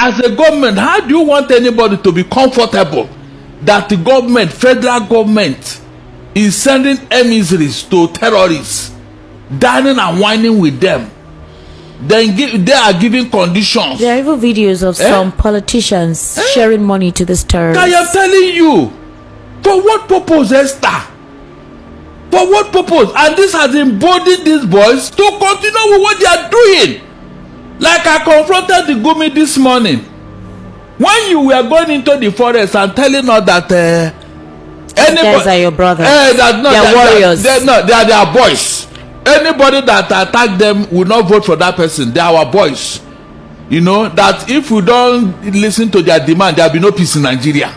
as a government, how do you want anybody to be comfortable that the government, federal government, is sending emissaries to terrorists, dining and whining with them? Then they are giving conditions. There are even videos of some politicians sharing money to this terrorists. I am telling you, for what purpose, Esther? For what purpose? And this has emboldened these boys to continue with what they are doing. Like I confronted the Gumi this morning. When you were going into the forest and telling us that guys are your brothers. They are warriors. They are their boys. Anybody that attack them will not vote for that person. They are our boys. You know that if we don't listen to their demand, there will be no peace in Nigeria.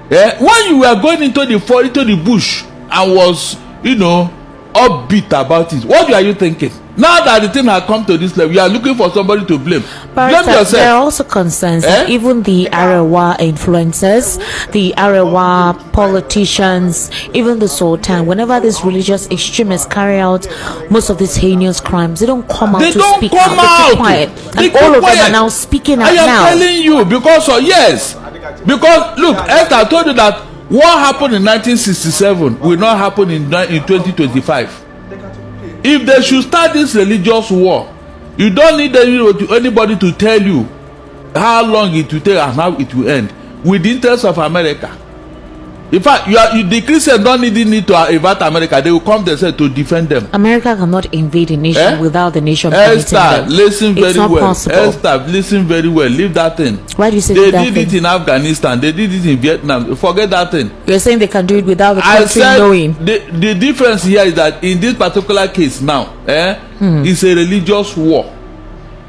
When you were going into the forest, into the bush, and was, you know, upbeat about it, what are you thinking? Now that the thing has come to this level, you are looking for somebody to blame. But blame yourself. There are also concerns that even the Arewa influencers, the Arewa politicians, even the Sultan, whenever these religious extremists carry out most of these heinous crimes, they don't come out to speak out. They keep quiet. And all of them are now speaking out now. I am telling you, because because look, Esther told you that what happened in 1967 will not happen in 2025. If they should start this religious war, you don't need anybody to tell you how long it will take and how it will end. With the interest of America. In fact, the Christians don't need to invade America. They will come themselves to defend them. America cannot invade a nation without the nation permitting them. Listen very well. Possible. Esther, listen very well. Leave that thing. Why do you say they that did it in Afghanistan? They did it in Vietnam. Forget that thing. You're saying they can do it without the country knowing. The difference here is that in this particular case now, it's a religious war.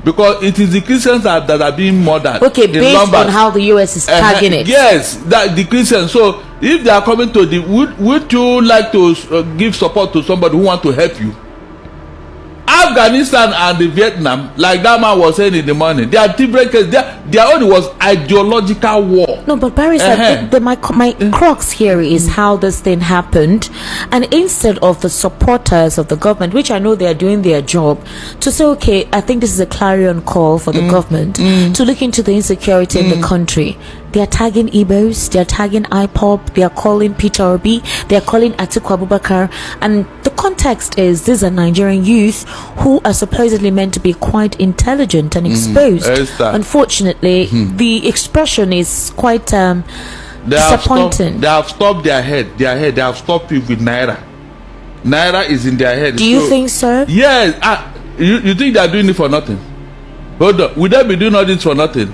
Because it is the Christians that are being murdered. Okay, based on how the US is tagging it. Yes, that the Christians. So if they are coming to the, would you like to give support to somebody who want to help you? Afghanistan and the Vietnam, like that man was saying in the morning, they are different cases. Their own was ideological war. No, but Barry said my crux here is how this thing happened, and instead of the supporters of the government, which I know they are doing their job, to say, okay, I think this is a clarion call for the government to look into the insecurity in the country. They are tagging Igbos, they are tagging IPOB, they are calling Peter Obi, they are calling Atiku Abubakar, and the context is these are Nigerian youth who are supposedly meant to be quite intelligent and exposed. Unfortunately, the expression is quite disappointing. They have stopped their head. They have stopped it with Naira. Naira is in their head. Do you think so? Yes. You think they are doing it for nothing? Hold on. Would they be doing all this for nothing?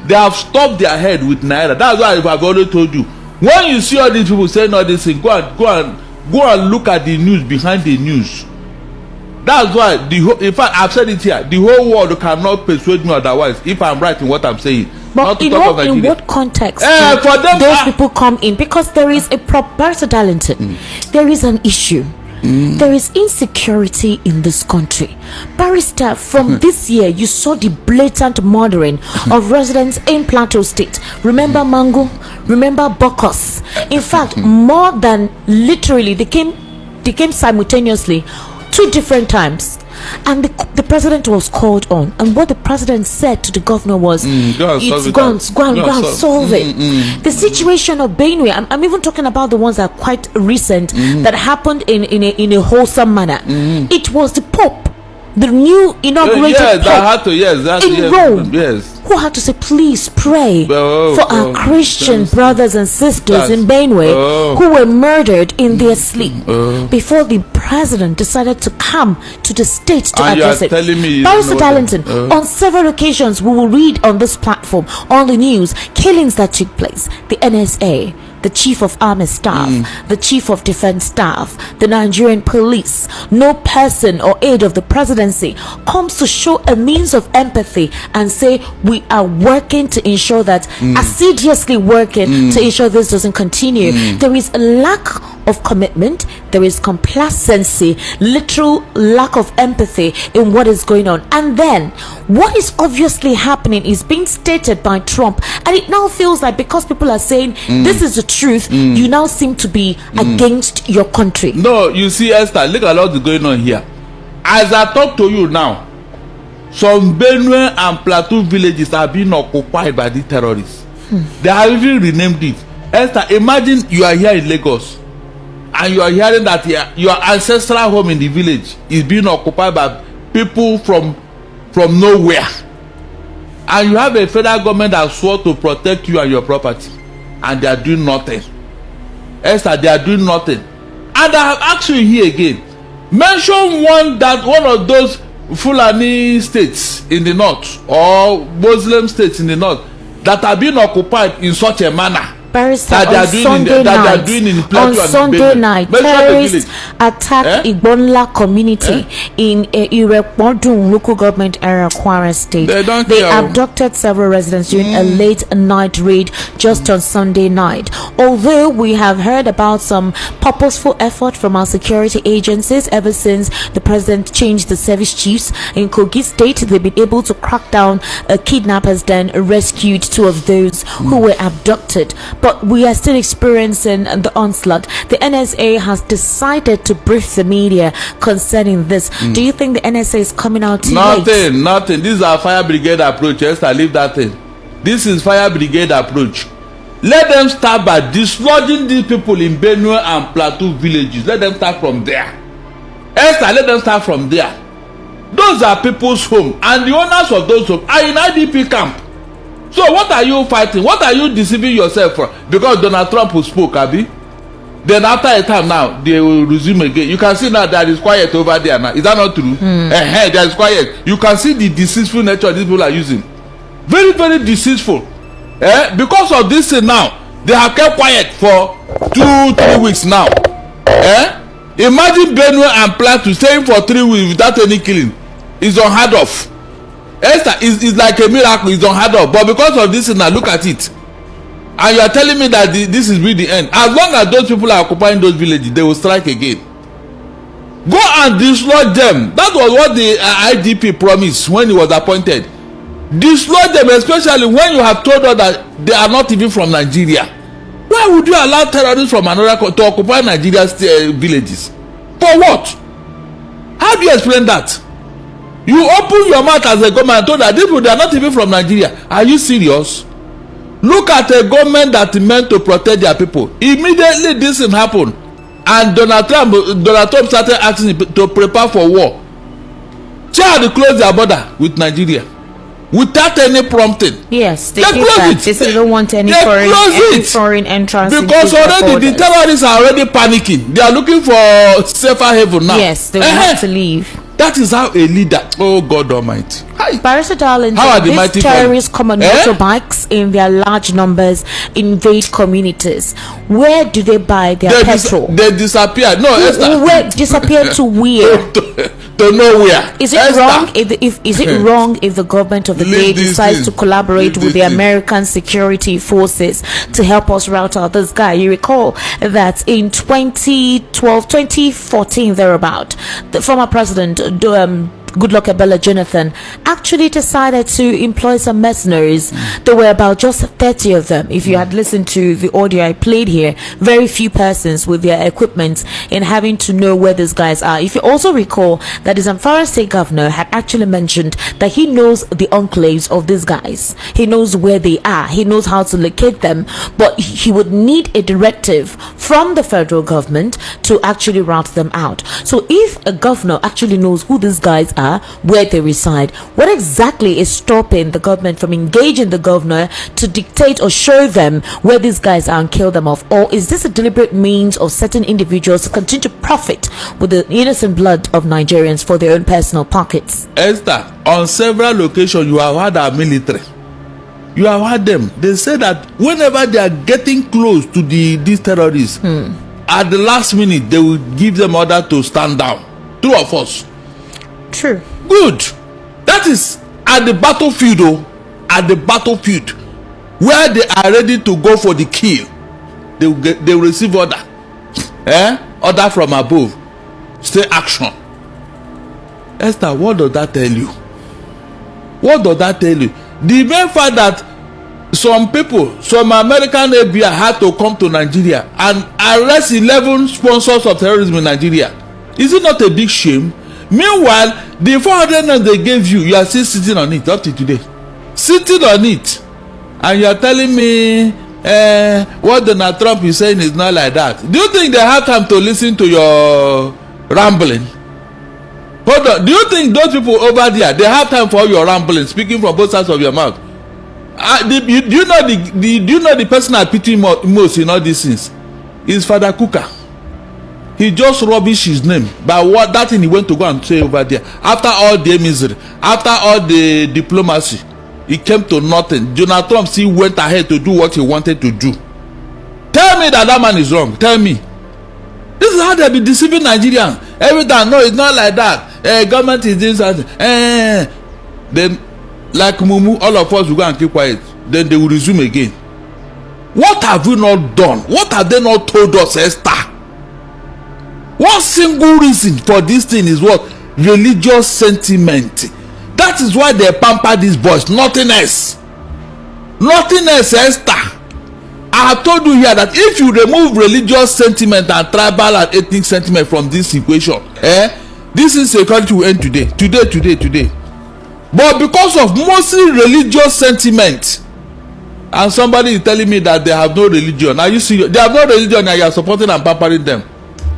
They have stopped their head with Naira. That's why I've already told you. When you see all these people saying all these things, go and look at the news behind the news. That's why in fact, I've said it here. The whole world cannot persuade me otherwise if I'm right in what I'm saying. But in what context for them, those people come in? Because there is a Barrister Darlington. There is an issue. There is insecurity in this country. Barrister, from this year, you saw the blatant murdering of residents in Plateau State. Remember Mango? Remember Bokos? In fact, more than literally, they came simultaneously 2 different times. And the president was called on, and what the president said to the governor was, go and solve it. The situation of Benue, I'm even talking about the ones that are quite recent, that happened in a wholesome manner. It was the Pope, the new inaugurated Pope in Rome, who had to say, please pray for our Christian brothers and sisters in Benue who were murdered in their sleep, before the president decided to come to the state to address it. Barrister Darlington, on several occasions we will read on this platform, on the news, killings that took place. The NSA, the chief of army staff, the chief of defense staff, the Nigerian police, no person or aide of the presidency comes to show a means of empathy and say we are working to ensure that, assiduously working to ensure this doesn't continue. There is a lack of commitment, there is complacency, literal lack of empathy in what is going on. And then what is obviously happening is being stated by Trump, and it now feels like because people are saying this is the truth, you now seem to be against your country. No, you see, Esther, look at what's going on here. As I talk to you now, some Benue and Plateau villages are being occupied by the terrorists. They have even renamed it. Esther, imagine you are here in Lagos and you are hearing that your ancestral home in the village is being occupied by people from nowhere, and you have a federal government that swore to protect you and your property, and they are doing nothing. Esther, they are doing nothing. And I have asked you here again, mention one of those Fulani states in the north or Muslim states in the north that are being occupied in such a manner that they are doing in Plateau. On Sunday night, terrorists attacked Igbonla community in Irepodun local government area, Kwara State. They abducted several residents during a late night raid just on Sunday night. Although we have heard about some purposeful effort from our security agencies ever since the president changed the service chiefs in Kogi State, they've been able to crack down kidnappers, then rescued 2 of those who were abducted. But we are still experiencing the onslaught. The NSA has decided to brief the media concerning this. Do you think the NSA is coming out too late? Nothing. This is our fire brigade approach. Esther, leave that thing. This is fire brigade approach. Let them start by dislodging these people in Benue and Plateau villages. Let them start from there. Esther, let them start from there. Those are people's homes, and the owners of those homes are in IDP camp. So what are you fighting? What are you deceiving yourself for? Because Donald Trump spoke, Abi. Then after a time now, they will resume again. You can see now that is quiet over there now. Is that not true? There is quiet. You can see the deceitful nature these people are using. Very, very deceitful. Because of this thing now, they have kept quiet for 2-3 weeks now. Imagine Benue and Plateau staying for 3 weeks without any killing. It's unheard of. Esther, is like a miracle. It's unheard of. But because of this now, look at it. And you are telling me that this is really the end. As long as those people are occupying those villages, they will strike again. Go and dislodge them. That was what the IGP promised when he was appointed. Dislodge them, especially when you have told us that they are not even from Nigeria. Why would you allow terrorists from another country to occupy Nigeria's villages? For what? How do you explain that? You open your mouth as a government and told that these people, they are not even from Nigeria. Are you serious? Look at a government that meant to protect their people. Immediately this thing happened, and Donald Trump started asking to prepare for war. Chad close their border with Nigeria without any prompting. Yes, they did that. They said they don't want any foreign entrance. Because already the terrorists are already panicking. They are looking for safer haven now. Yes, they will have to leave. That is how a leader. Oh God Almighty! Barrister Darling, these terrorists come on motorbikes in their large numbers, invade communities. Where do they buy their petrol? They disappear. No, where disappear to where? to nowhere. Is it wrong if the government of the day decides to collaborate with the American security forces to help us rout out this guy? You recall that in 2014 thereabout, the former president Goodluck Ebele Jonathan actually decided to employ some mercenaries. There were about just 30 of them. If you had listened to the audio I played here, very few persons with their equipment in having to know where these guys are. If you also recall that the Zamfara state governor had actually mentioned that he knows the enclaves of these guys. He knows where they are. He knows how to locate them, but he would need a directive from the federal government to actually route them out. So if a governor actually knows who these guys are, where they reside, what exactly is stopping the government from engaging the governor to dictate or show them where these guys are and kill them off? Or is this a deliberate means of certain individuals to continue to profit with the innocent blood of Nigerians for their own personal pockets? Esther, on several occasions you have had our military. You have heard them. They say that whenever they are getting close to these terrorists, at the last minute they will give them order to stand down. True or false? True. Good. That is at the battlefield, at the battlefield where they are ready to go for the kill. They will receive order. Order from above. Stay action. Esther, what does that tell you? What does that tell you? The main fact that some people, some American FBI had to come to Nigeria and arrest 11 sponsors of terrorism in Nigeria. Is it not a big shame? Meanwhile, the 400 naira they gave you, you are still sitting on it up to today. Sitting on it. And you are telling me what Donald Trump is saying is not like that. Do you think they have time to listen to your rambling? Hold on. Do you think those people over there, they have time for your rambling, speaking from both sides of your mouth? Do you know the person I pity most in all these things? Is Father Kuka. He just rubbish his name by what that thing he went to go and say over there. After all the misery, after all the diplomacy, it came to nothing. Donald Trump still went ahead to do what he wanted to do. Tell me that man is wrong. Tell me. This is how they be deceiving Nigerians. Every time, no, it's not like that. Government is doing something. Then, like Mumu, all of us will go and keep quiet. Then they will resume again. What have we not done? What have they not told us, Esther? One single reason for this thing is what? Religious sentiment. That is why they pamper these boys. Nothing else. Nothing else, Esther. I have told you here that if you remove religious sentiment and tribal and ethnic sentiment from this equation, this insecurity will end today. Today. But because of mostly religious sentiment, and somebody is telling me that they have no religion. Now you see, they have no religion and you are supporting and pampering them.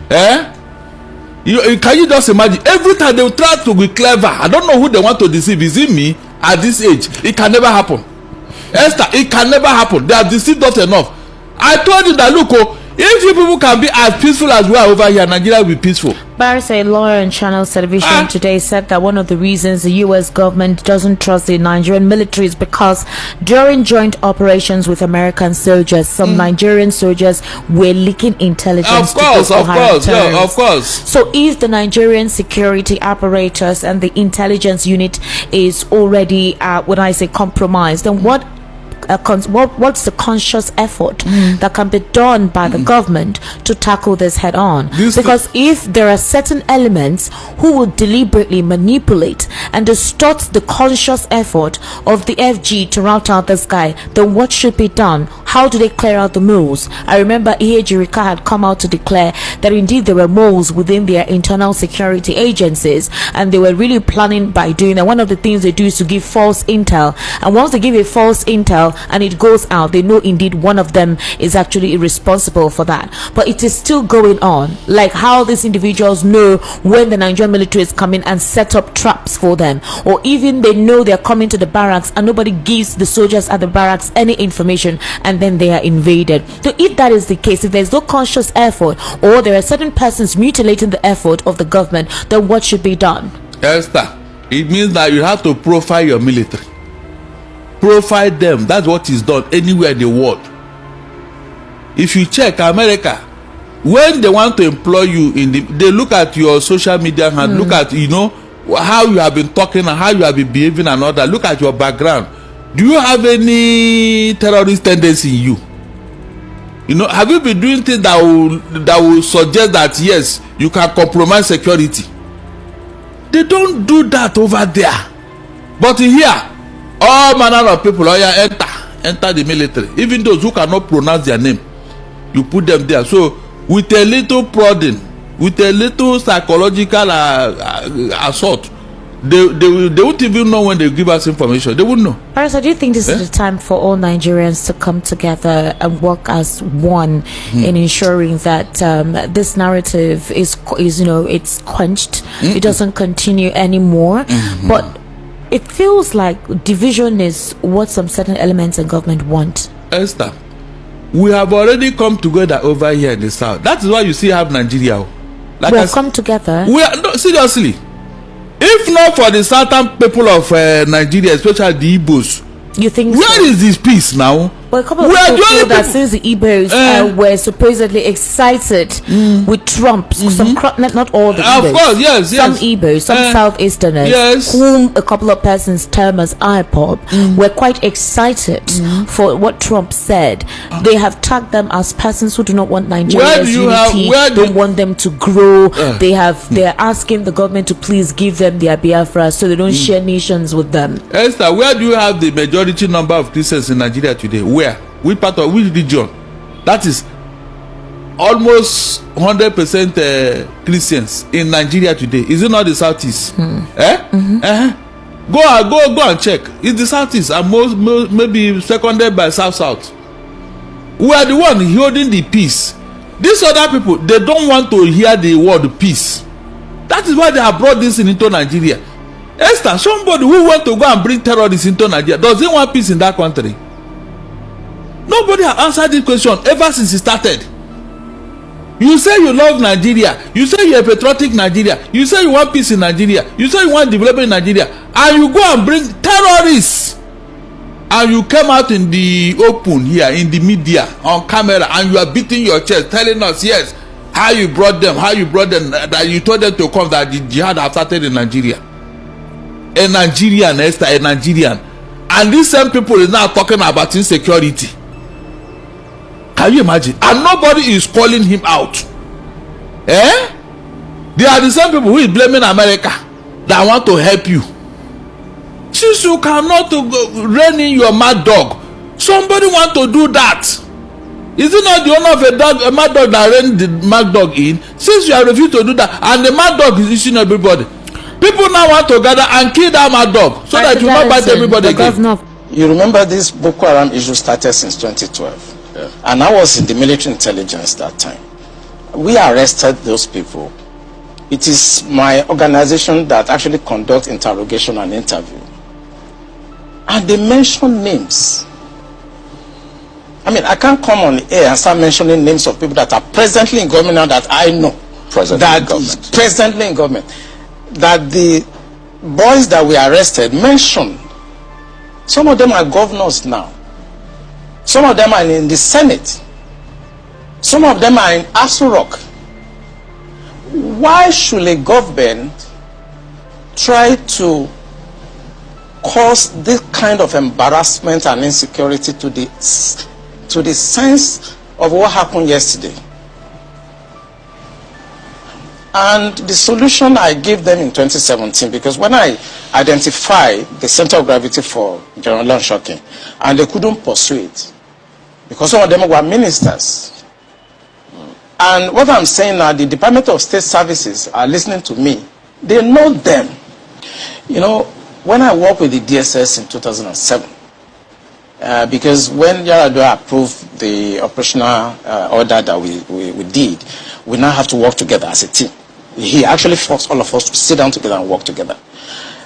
Can you just imagine? Every time they will try to be clever. I don't know who they want to deceive. Is it me at this age? It can never happen. Esther, it can never happen. They have deceived us enough. I told you that, look, if you people can be as peaceful as we are over here, Nigeria will be peaceful. Barrister, a lawyer on Channels Television today said that one of the reasons the U.S. government doesn't trust the Nigerian military is because during joint operations with American soldiers, some Nigerian soldiers were leaking intelligence. Of course. So if the Nigerian security apparatus and the intelligence unit is already, compromised, then what's the conscious effort that can be done by the government to tackle this head on? Because if there are certain elements who will deliberately manipulate and distort the conscious effort of the FG to rout out this guy, then what should be done? How do they clear out the moles? I remember Jirika had come out to declare that indeed there were moles within their internal security agencies, and they were really planning by doing that. One of the things they do is to give false intel, and once they give a false intel and it goes out, they know indeed one of them is actually responsible for that. But it is still going on, like how these individuals know when the Nigerian military is coming and set up traps for them, or even they know they're coming to the barracks and nobody gives the soldiers at the barracks any information, and then they are invaded. So if that is the case, if there's no conscious effort, or there are certain persons mutilating the effort of the government, then what should be done? Esther, it means that you have to profile your military. Profile them. That's what is done anywhere in the world. If you check America, when they want to employ you they look at your social media and look at how you have been talking and how you have been behaving and all that. Look at your background. Do you have any terrorist tendency in you? Have you been doing things that will suggest that yes, you can compromise security? They don't do that over there. But here, all manner of people enter the military. Even those who cannot pronounce their name, you put them there. So with a little prodding, with a little psychological assault, they won't even know when they give us information. They won't know. Barrister, do you think this is the time for all Nigerians to come together and work as one in ensuring that this narrative is it's quenched, it doesn't continue anymore? But it feels like division is what some certain elements in government want. Esther, we have already come together over here in the south. That is why you see have Nigeria. Like we have come together. Seriously. If not for the southern people of Nigeria, especially the Igbos, you think where is this peace now? Well, a couple of people feel that since the Igbos were supposedly excited with Trump, not all the Igbos, of course, yes, some Igbos, some Southeasterners, whom a couple of persons term as IPOB, were quite excited for what Trump said. They have tagged them as persons who do not want Nigeria's unity, don't want them to grow. They are asking the government to please give them their Biafra so they don't share nations with them. Esther, where do you have the majority number of Christians in Nigeria today? Where? Which part of which region? That is almost 100% Christians in Nigeria today? Is it not the Southeast? Go and check. It's the Southeast and most maybe seconded by South. We are the one holding the peace. These other people, they don't want to hear the word peace. That is why they have brought this into Nigeria. Esther, somebody who want to go and bring terrorists into Nigeria, does he want peace in that country? Nobody has answered this question ever since it started. You say you love Nigeria. You say you're a patriotic Nigeria. You say you want peace in Nigeria. You say you want development in Nigeria. And you go and bring terrorists. And you came out in the open here, in the media, on camera, and you are beating your chest, telling us, yes, how you brought them, that you told them to come, that the jihad have started in Nigeria. A Nigerian, Esther, a Nigerian. And these same people is now talking about insecurity. Can you imagine? And nobody is calling him out. They are the same people who is blaming America that want to help you. Since you cannot rein in your mad dog, somebody want to do that. Is it not the owner of a mad dog that rein the mad dog in? Since you have refused to do that, and the mad dog is eating everybody, people now want to gather and kill that mad dog so that you will not bite everybody again. You remember this Boko Haram issue started since 2012. Yeah. And I was in the military intelligence that time. We arrested those people. It is my organization that actually conducts interrogation and interview. And they mention names. I mean, I can't come on air and start mentioning names of people that are presently in government now that I know. Presently in government. That the boys that we arrested mentioned. Some of them are governors now. Some of them are in the Senate. Some of them are in Aso Rock. Why should a government try to cause this kind of embarrassment and insecurity to the sense of what happened yesterday? And the solution I gave them in 2017, because when I identified the center of gravity for General Shocking, and they couldn't pursue it, because some of them were ministers. And what I'm saying now, the Department of State Services are listening to me. They know them. You know, when I worked with the DSS in 2007, because when Yaradua approved the operational order that we did, we now have to work together as a team. He actually forced all of us to sit down together and work together.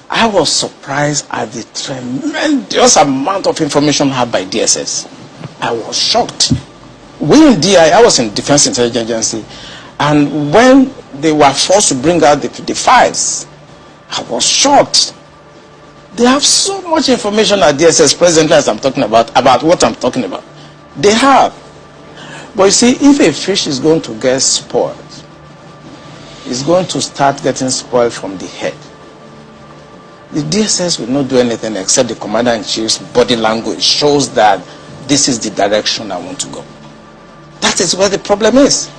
I was surprised at the tremendous amount of information had by DSS. I was shocked. We in DI, I was in Defense Intelligence Agency, and when they were forced to bring out the files, I was shocked. They have so much information at DSS presently as I'm talking about what I'm talking about. They have. But you see, if a fish is going to get spoiled, it's going to start getting spoiled from the head. The DSS will not do anything except the Commander-in-Chief's body language shows that this is the direction I want to go. That is where the problem is.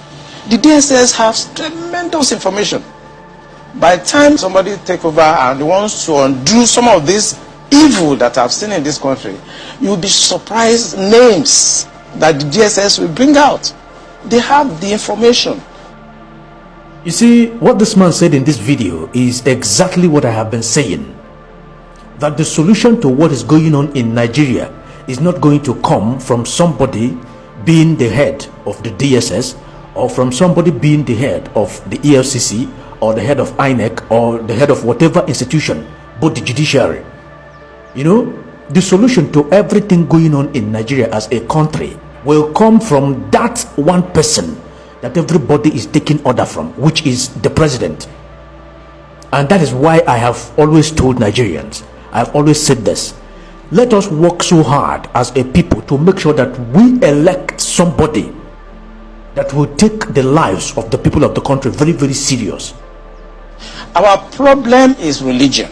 The DSS has tremendous information. By the time somebody takes over and wants to undo some of this evil that I've seen in this country, you'll be surprised names that the DSS will bring out. They have the information. You see, what this man said in this video is exactly what I have been saying. That the solution to what is going on in Nigeria is not going to come from somebody being the head of the DSS, or from somebody being the head of the EFCC, or the head of INEC, or the head of whatever institution, but the judiciary. You know, the solution to everything going on in Nigeria as a country will come from that one person that everybody is taking order from, which is the president. And that is why I have always told Nigerians, I have always said this: let us work so hard as a people to make sure that we elect somebody that will take the lives of the people of the country very, very serious. Our problem is religion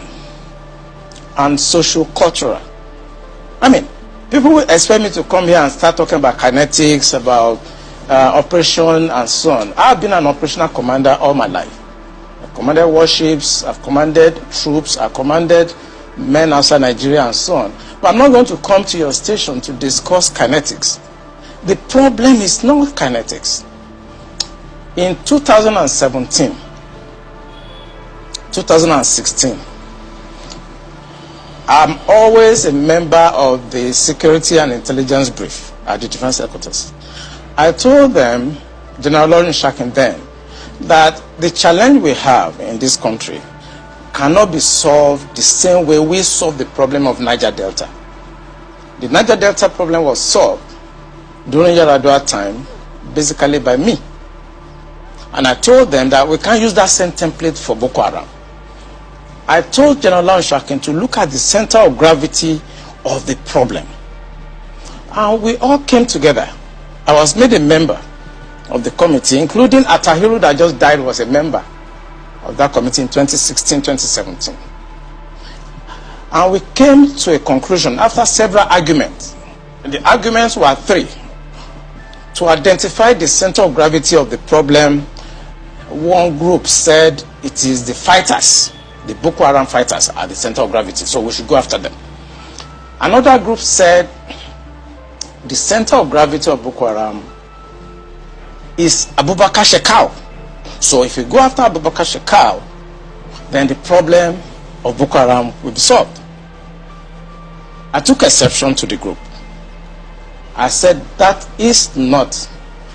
and social-cultural. I mean, people will expect me to come here and start talking about kinetics, about operation and so on. I've been an operational commander all my life. I've commanded warships, I've commanded troops, I've commanded men outside Nigeria and so on. But I'm not going to come to your station to discuss kinetics. The problem is not kinetics. In 2017, 2016, I'm always a member of the Security and Intelligence Brief at the Defense Headquarters. I told them, General Lawrence Shakin then, that the challenge we have in this country cannot be solved the same way we solved the problem of Niger Delta. The Niger Delta problem was solved during Yar'Adua time, basically by me. And I told them that we can't use that same template for Boko Haram. I told General Lawrence Shakin to look at the center of gravity of the problem. And we all came together. I was made a member of the committee, including Atahiru that just died was a member of that committee in 2016, 2017. And we came to a conclusion after several arguments. The arguments were three. To identify the center of gravity of the problem, one group said it is the fighters, the Boko Haram fighters are the center of gravity, so we should go after them. Another group said the center of gravity of Boko Haram is Abubakar Shekau. So if you go after Abubakar Shekau, then the problem of Boko Haram will be solved. I took exception to the group. I said that is not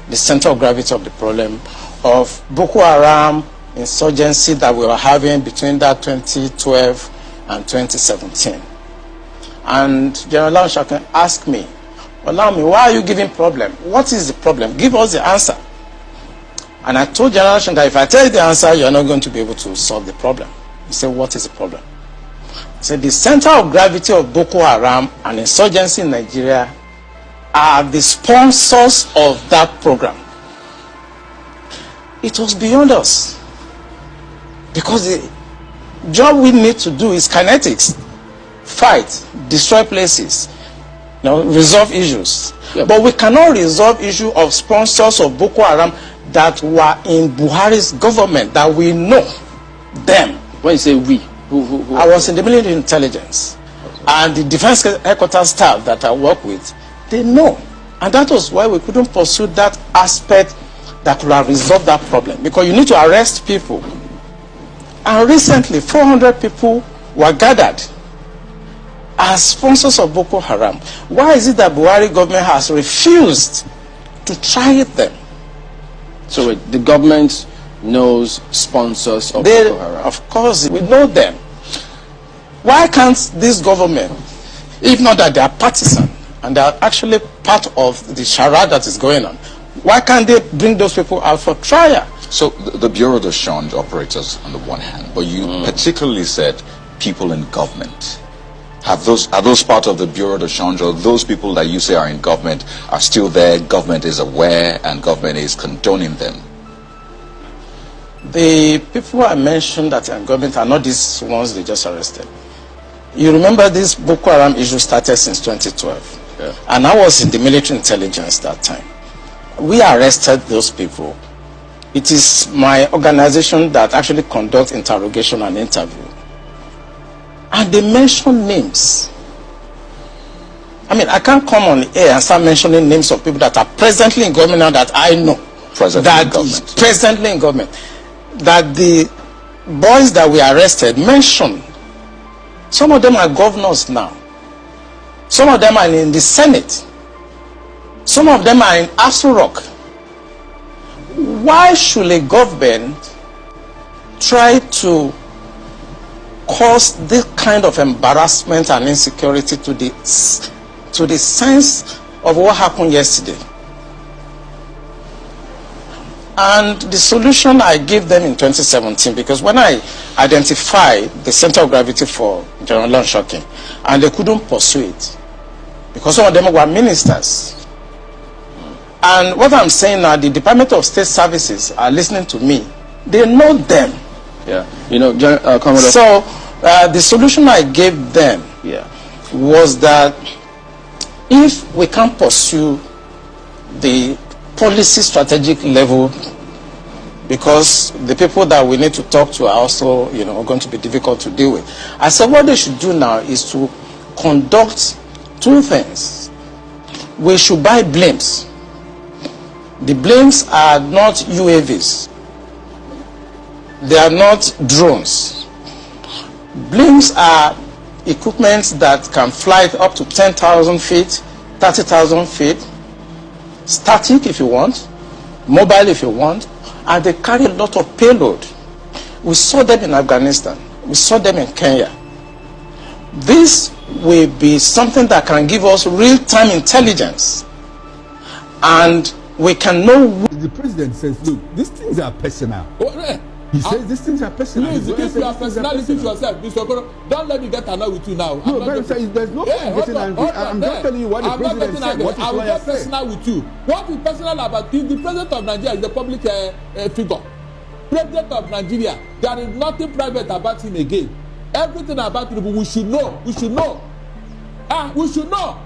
the center of gravity of the problem of Boko Haram insurgency that we were having between that 2012 and 2017. And General Lawrence Shakin asked me, allow me, why are you giving problem? What is the problem? Give us the answer. And I told General Shakin that if I tell you the answer, you're not going to be able to solve the problem. He said, what is the problem? He said, the center of gravity of Boko Haram and insurgency in Nigeria are the sponsors of that program. It was beyond us. Because the job we need to do is kinetics. Fight, destroy places, resolve issues. Yeah. But we cannot resolve issue of sponsors of Boko Haram that were in Buhari's government, that we know them. When you say we, who I was in the military intelligence. Okay. And the defense headquarters staff that I work with, they know. And that was why we couldn't pursue that aspect that could have resolved that problem. Because you need to arrest people. And recently, 400 people were gathered as sponsors of Boko Haram. Why is it that Buhari government has refused to try them? So the government knows sponsors of Boko Haram? Of course, we know them. Why can't this government, if not that they are partisan, and they are actually part of the charade that is going on, why can't they bring those people out for trial? So the Bureau de Change operates on the one hand, but you particularly said people in government. Are those part of the Bureau de Change, or those people that you say are in government are still there, government is aware, and government is condoning them? The people I mentioned that are in government are not these ones they just arrested. You remember this Boko Haram issue started since 2012. Yeah. And I was in the military intelligence that time. We arrested those people. It is my organization that actually conducts interrogation and interview. And they mention names. I mean, I can't come on air and start mentioning names of people that are presently in government now that I know. Presently in government. That the boys that we arrested mentioned. Some of them are governors now. Some of them are in the Senate. Some of them are in Aso Rock. Why should a government try to cause this kind of embarrassment and insecurity to the sense of what happened yesterday? And the solution I gave them in 2017, because when I identified the center of gravity for General Lawrence Shakin, and they couldn't pursue it, because some of them were ministers. And what I'm saying now, the Department of State Services are listening to me. They know them. Yeah, Commodore. So the solution I gave them was that if we can't pursue the policy strategic level, because the people that we need to talk to are also, going to be difficult to deal with. I said what they should do now is to conduct two things. We should buy blames. The blames are not UAVs. They are not drones. Blames are equipment that can fly up to 10,000 feet, 30,000 feet, static if you want, mobile if you want, and they carry a lot of payload. We saw them in Afghanistan. We saw them in Kenya. This will be something that can give us real-time intelligence, and we can know. The president says, look, these things are personal. He says these things are personal. Please, if you are personality to yourself, Mr. Okoro, don't let me get annoyed with you now. No, there's no point getting angry. I'm just telling you what the president said. What I will get personal with you. What is personal about you? The president of Nigeria is the public figure. President of Nigeria, there is nothing private about him again. Everything about him, we should know. We should know. We should know.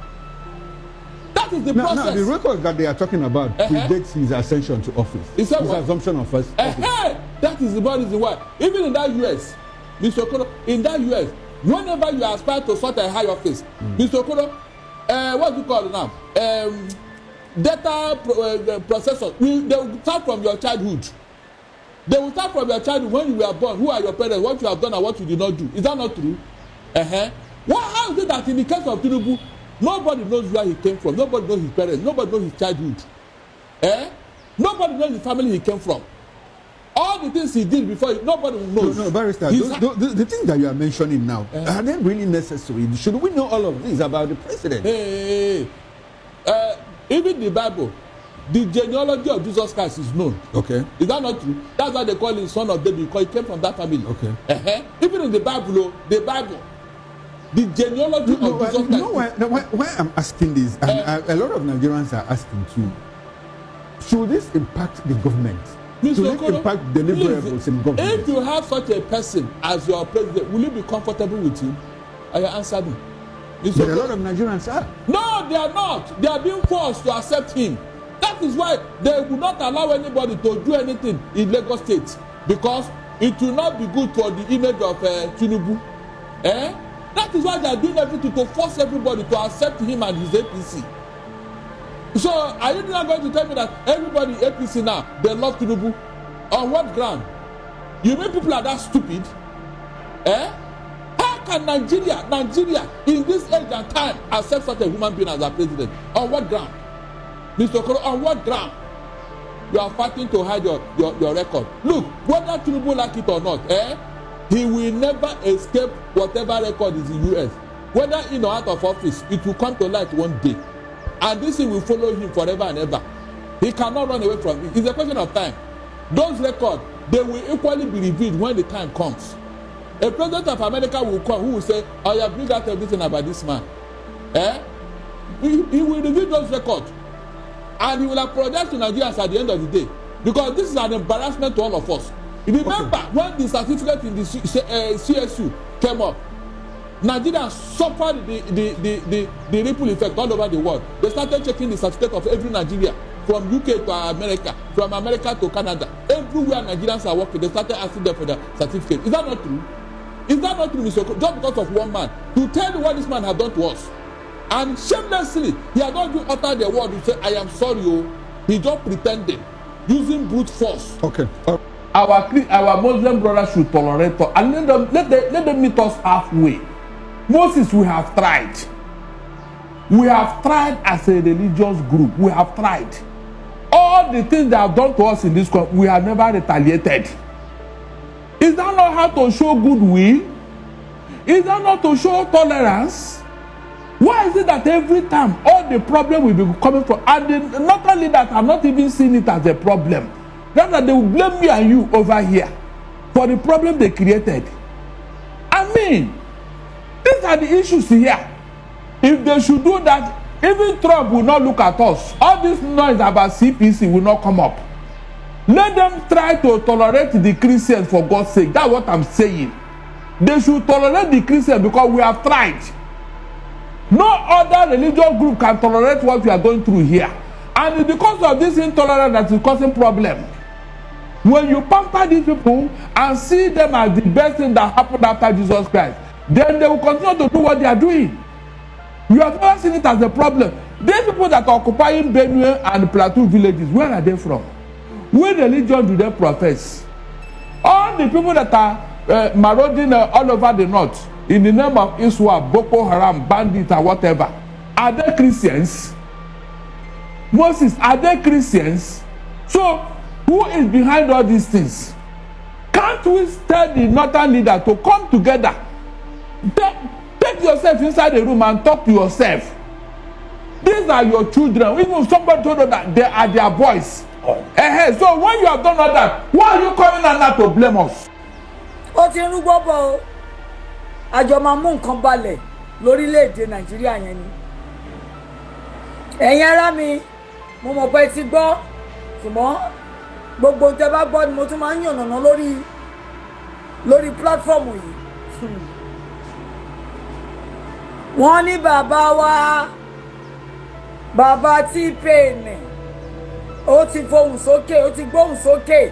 That is the process. Now, the record that they are talking about predates his ascension to office. His assumption of office. That is the reason why. Even in that US, Mr. Okoro, in that US, whenever you aspire to sort a high office, Mr. Okoro, what do you call it now? Data processor. They will start from your childhood. They will start from your childhood when you were born. Who are your parents? What you have done and what you did not do. Is that not true? How is it that in the case of Tinubu, nobody knows where he came from? Nobody knows his parents. Nobody knows his childhood. Nobody knows the family he came from. All the things he did before, nobody knows. No, Barrister, the things that you are mentioning now, are they really necessary? Should we know all of this about the president? Even the Bible, the genealogy of Jesus Christ is known. Okay. Is that not true? That's why they call him son of David, because he came from that family. Okay. Even in the Bible, the genealogy of Jesus Christ. You know why I'm asking this, and a lot of Nigerians are asking too, should this impact the government? Should it impact deliverables in government? If you have such a person as your president, will you be comfortable with him? You answer me. But a lot of Nigerians are. No, they are not. They are being forced to accept him. That is why they will not allow anybody to do anything in Lagos State, because it will not be good for the image of Tinubu. That is why they are doing everything to force everybody to accept him and his APC. So are you not going to tell me that everybody APC now, they love Tinubu? On what ground? You mean people are that stupid? How can Nigeria in this age and time accept such a human being as a president? On what ground? Mr. Okoro, on what ground? You are fighting to hide your record. Look, whether Tinubu like it or not, he will never escape whatever record is in US. Whether in or out of office, it will come to light one day. And this thing will follow him forever and ever. He cannot run away from it. It's a question of time. Those records, they will equally be revealed when the time comes. A president of America will come who will say, I have bring out everything about this man. He will reveal those records. And he will apologize to Nigerians at the end of the day. Because this is an embarrassment to all of us. Remember when the certificate in the CSU came up, Nigerians suffered the ripple effect all over the world. They started checking the certificate of every Nigerian, from UK to America, from America to Canada. Everywhere Nigerians are working, they started asking them for their certificate. Is that not true? Is that not true, Mr. Okoro? Just because of one man, to tell you what this man has done to us. And shamelessly, he had not even uttered the word to say, I am sorry, he just pretended, using brute force. Okay. Our Muslim brothers should tolerate us, and let them meet us halfway. Moses, we have tried. We have tried as a religious group. We have tried. All the things they have done to us in this country, we have never retaliated. Is that not how to show goodwill? Is that not to show tolerance? Why is it that every time all the problem will be coming from, and not only that, I'm not even seeing it as a problem. Rather, they will blame me and you over here for the problem they created. I mean, these are the issues here. If they should do that, even Trump will not look at us. All this noise about CPC will not come up. Let them try to tolerate the Christians for God's sake. That's what I'm saying. They should tolerate the Christians because we have tried. No other religious group can tolerate what we are going through here. And it's because of this intolerance that is causing problem. When you pamper these people and see them as the best thing that happened after Jesus Christ, then they will continue to do what they are doing. You have never seen it as a problem. These people that are occupying Benue and Plateau villages, where are they from? What religion do they profess? All the people that are marauding all over the north in the name of Iswa, Boko Haram, bandits, or whatever, are they Christians? Moses, are they Christians? So, who is behind all these things? Can't we tell the northern leader to come together? Take yourself inside the room and talk to yourself. These are your children. Even if somebody told you that they are their boys. So when you have done all that, why are you coming and not to blame us? Ó ti ń rúgbọ́ bọ̀ o. Àjọ máa mú nǹkan balẹ̀ lórílẹ̀‐èdè Nàìjíríà yẹn ni. Ẹ̀yin ará mi, mo mọ̀ pé ti gbọ́, ṣùgbọ́n gbogbo tẹ́ bá gbọ́ ni mo tún máa ń yànnàná lórí platform yìí. Wọ́n ní bàbá wa, bàbá T-Pain, ó ti fohùn sókè, ó ti gbóhùn sókè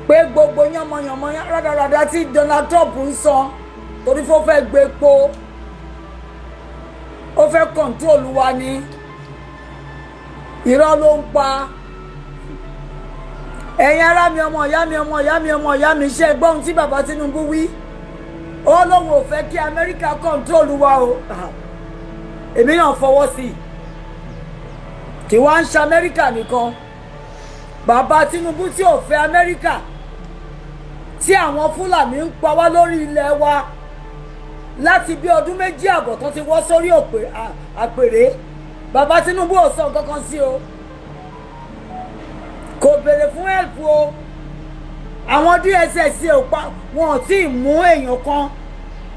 pé gbogbo yánmọ̀yánmọ̀ rádaràdà tí Donald Trump ń sọ torí fó fẹ́ gbé epo, ó fẹ́ kọ̀ǹtrólù wa ní irọ́ ló ń pa. Ẹ̀yin ará mi, ọmọ ìyá mi ṣe gbọ́ ohun tí bàbá Tinubu wí. Ó lóun ò fẹ́ kí Amẹ́ríkà kọ̀ǹtrólù wa o. Èmi náà fọwọ́ sí i. Kì wá ń ṣe Amẹ́ríkà nìkan. Bàbá Tinubu tí ò fẹ́ Amẹ́ríkà, tí àwọn Fúlàní ń pa wá lórí ilẹ̀ wa láti bí ọdún 2 àbọ̀ tó ti wọ́ sórí àpèrè. Bàbá Tinubu ò sọ nǹkan kan sí o. Kò béèrè fún help o. Àwọn DSS ò pa, wọn ò tí ì mú èèyàn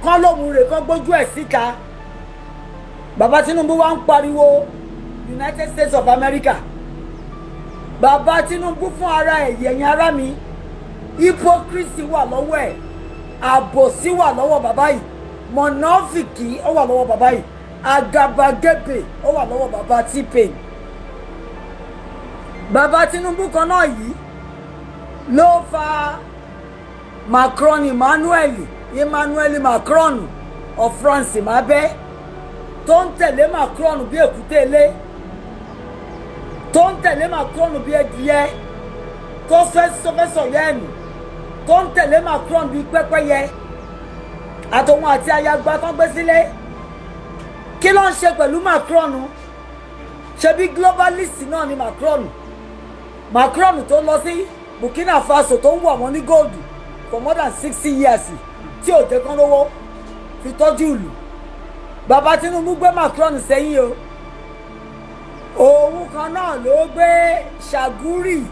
kan lóhun rẹ̀ kan gbójú ẹ̀ síta. Bàbá Tinubu wá ń pariwo United States of America. Bàbá Tinubu fún ara ẹ̀, ẹ̀yin ará mi, hypocrisy wà lọ́wọ́ ẹ̀, àbòsí wà lọ́wọ́ bàbá yìí, mọ̀nàfìkì ó wà lọ́wọ́ bàbá yìí, àgàbàgebè ó wà lọ́wọ́ bàbá T-Pain. Bàbá Tinubu kan náà yìí ló fa Emmanuel Macron of France máa bẹ́, tó ń tẹ̀lé Macron bí èkúté ilé, tó ń tẹ̀lé Macron bí ẹdìyẹ, tó fẹ́ sọ̀yẹ́ ẹ̀nù, tó ń tẹ̀lé Macron bí pẹ́pẹ́yẹ, àtòun àti ayagba tó ń gbé sílé. Kí ló ń ṣe pẹ̀lú Macron? Ṣebí globalist náà ni Macron tó lọ sí Burkina Faso tó ń wọ̀ wọ́n ní gold for more than 60 years tí ò jẹ́ kán lówó fi tọ́jú ìlú. Bàbá Tinubu gbé Macron sẹ́yìn o. Òun kan náà ló gbé Shaguri,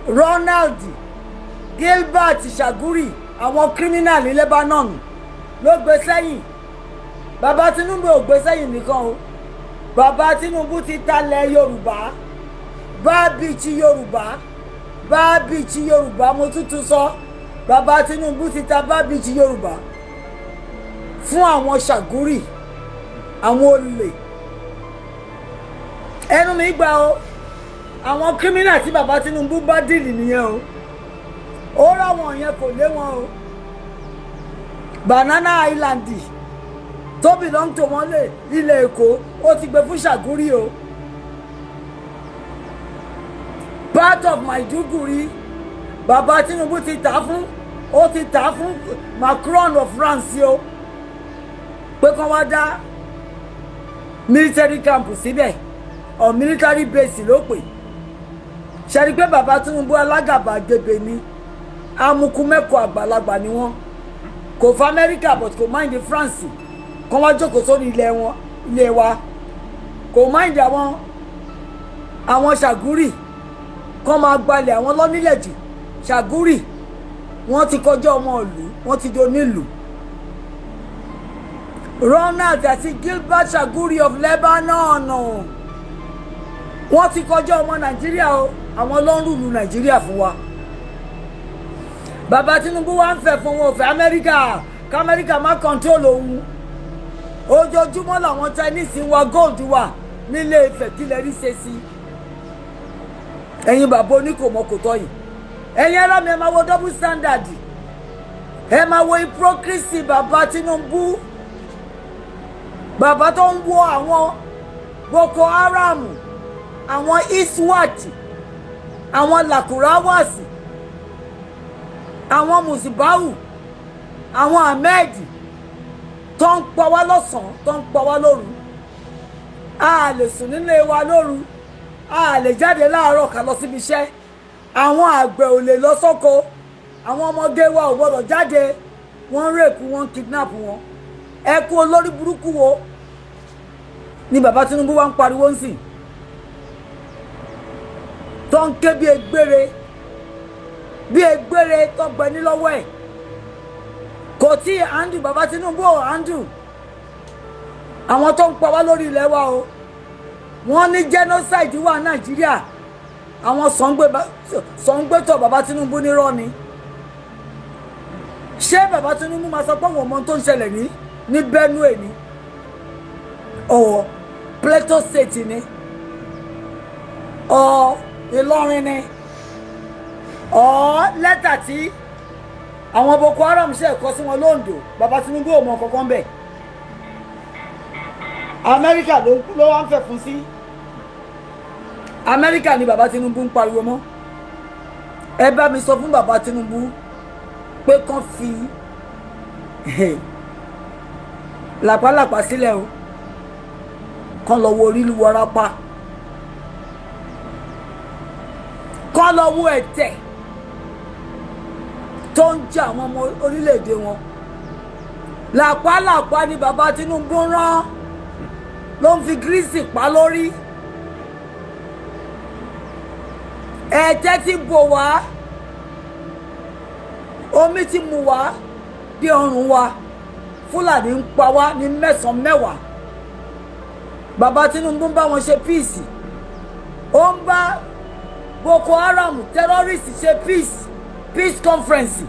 Ronald Gilbert Shaguri, àwọn criminal ní Lebanon ló gbé sẹ́yìn. Bàbá Tinubu ò gbé sẹ́yìn nìkan o. Bàbá Tinubu ti talẹ̀ Yorùbá, bábíìtì Yorùbá, mo tuntun sọ. Bàbá Tinubu ti ta bábíìtì Yorùbá fún àwọn Shaguri, àwọn olè. Ẹnu mi gbà o, àwọn criminal tí bàbá Tinubu bá dìlì nìyẹn o. Ó ráwọn yẹn kò lé wọn o. Banana Island tó belong to wọn lè ilẹ̀ Èkó, ó ti gbé fún Shaguri o. Part of Maiduguri, bàbá Tinubu ti tà fún, ó ti tà fún Macron of France o, pé kán wá dá military camp síbẹ̀, or military base ló pè. Ṣé rí pé bàbá Tinubu alágàbàgebè ni, amukumẹ́kọ̀ọ́ àgbàlagbà ni wọ́n. Kò fẹ́ America but kò mind France, kán wá jókòó sórí ilé wa. Kò mind àwọn Shaguri, kán máa gbalẹ̀ àwọn lọ́nílẹ̀ jù. Shaguri wọ́n ti kọjá ọmọ ìlú, wọ́n ti do nílùú. Ronald àti Gilbert Shaguri of Lebanon wọ́n ti kọjá ọmọ Nàìjíríà o, àwọn ló ń rúlu Nàìjíríà fún wa. Bàbá Tinubu wá ń fẹ́ fún wọn ò fẹ́ Amẹ́ríkà, k'Amẹ́ríkà má control òun. Ojoojúmọ́ làwọn Chinese ń wa gold wa nílé Ifẹ̀, kí lẹ rí ṣe sí. Ẹ̀yin bàbá oníkòmọ́kòtọ́ yìí, ẹ̀yin ará mi, ẹ máa wo double standard, ẹ máa wo hypocrisy bàbá Tinubu. bàbá tó ń wo àwọn Boko Haram, àwọn Iswat, àwọn Lakurawasi, àwọn Musibawu, àwọn Ahmed tó ń pa wá lọ́sàn-án tó ń pa wá lóru. A lè sùn nílé wa lóru, a lè jáde láàárọ̀ ká lọ síbi iṣẹ́, àwọn àgbẹ̀ ò lè lọ sóko, àwọn ọmọdé wa ò gbọdọ̀ jáde, wọ́n rèpù wọ́n kidnap wọn. Ẹ kú olórí burúkú wo ni bàbá Tinubu wá ń pariwo ń sìn tó ń ké bí egbére tó gbẹ ní lọ́wọ́ ẹ̀. Kò tí àndù bàbá Tinubu ò àndù àwọn tó ń pa wá lórí ilẹ̀ wa o. Wọ́n ní genocide wà Nàìjíríà, àwọn sọ̀ǹgbẹ́tọ̀ bàbá Tinubu nírọ́ ni. Ṣé bàbá Tinubu máa sọ pé àwọn ọmọ tó ń ṣẹlẹ̀ ní Benue ni or Plateau State ni or Ìlọrin ni or lẹ́tà tí àwọn Boko Haram ṣe kọ sí wọn lóńdó bàbá Tinubu ò mọ kankan bẹ́ẹ̀. Amẹ́ríkà ló wá ń fẹ́ fún sí. Amẹ́ríkà ni bàbá Tinubu ń pariwo mọ́. Ẹ bá mi sọ fún bàbá Tinubu pé kán fi làpálàpá sílẹ̀ o, kán lọ wo orí wọrápá, kán lọ wo ẹ̀tẹ̀ tó ń jà àwọn ọmọ orílẹ̀-èdè wọn. Làpálàpá ni bàbá Tinubu rán ló ń fi gírísì pa lórí. Ẹ̀jẹ̀ ti bò wá, omi ti mú wá bí ọrùn wa. Fúlàní ń pa wá ní mẹ́sàn-án mẹ́wàá. Bàbá Tinubu ń bá wọn ṣe peace, ó ń bá Boko Haram terrorist ṣe peace conference.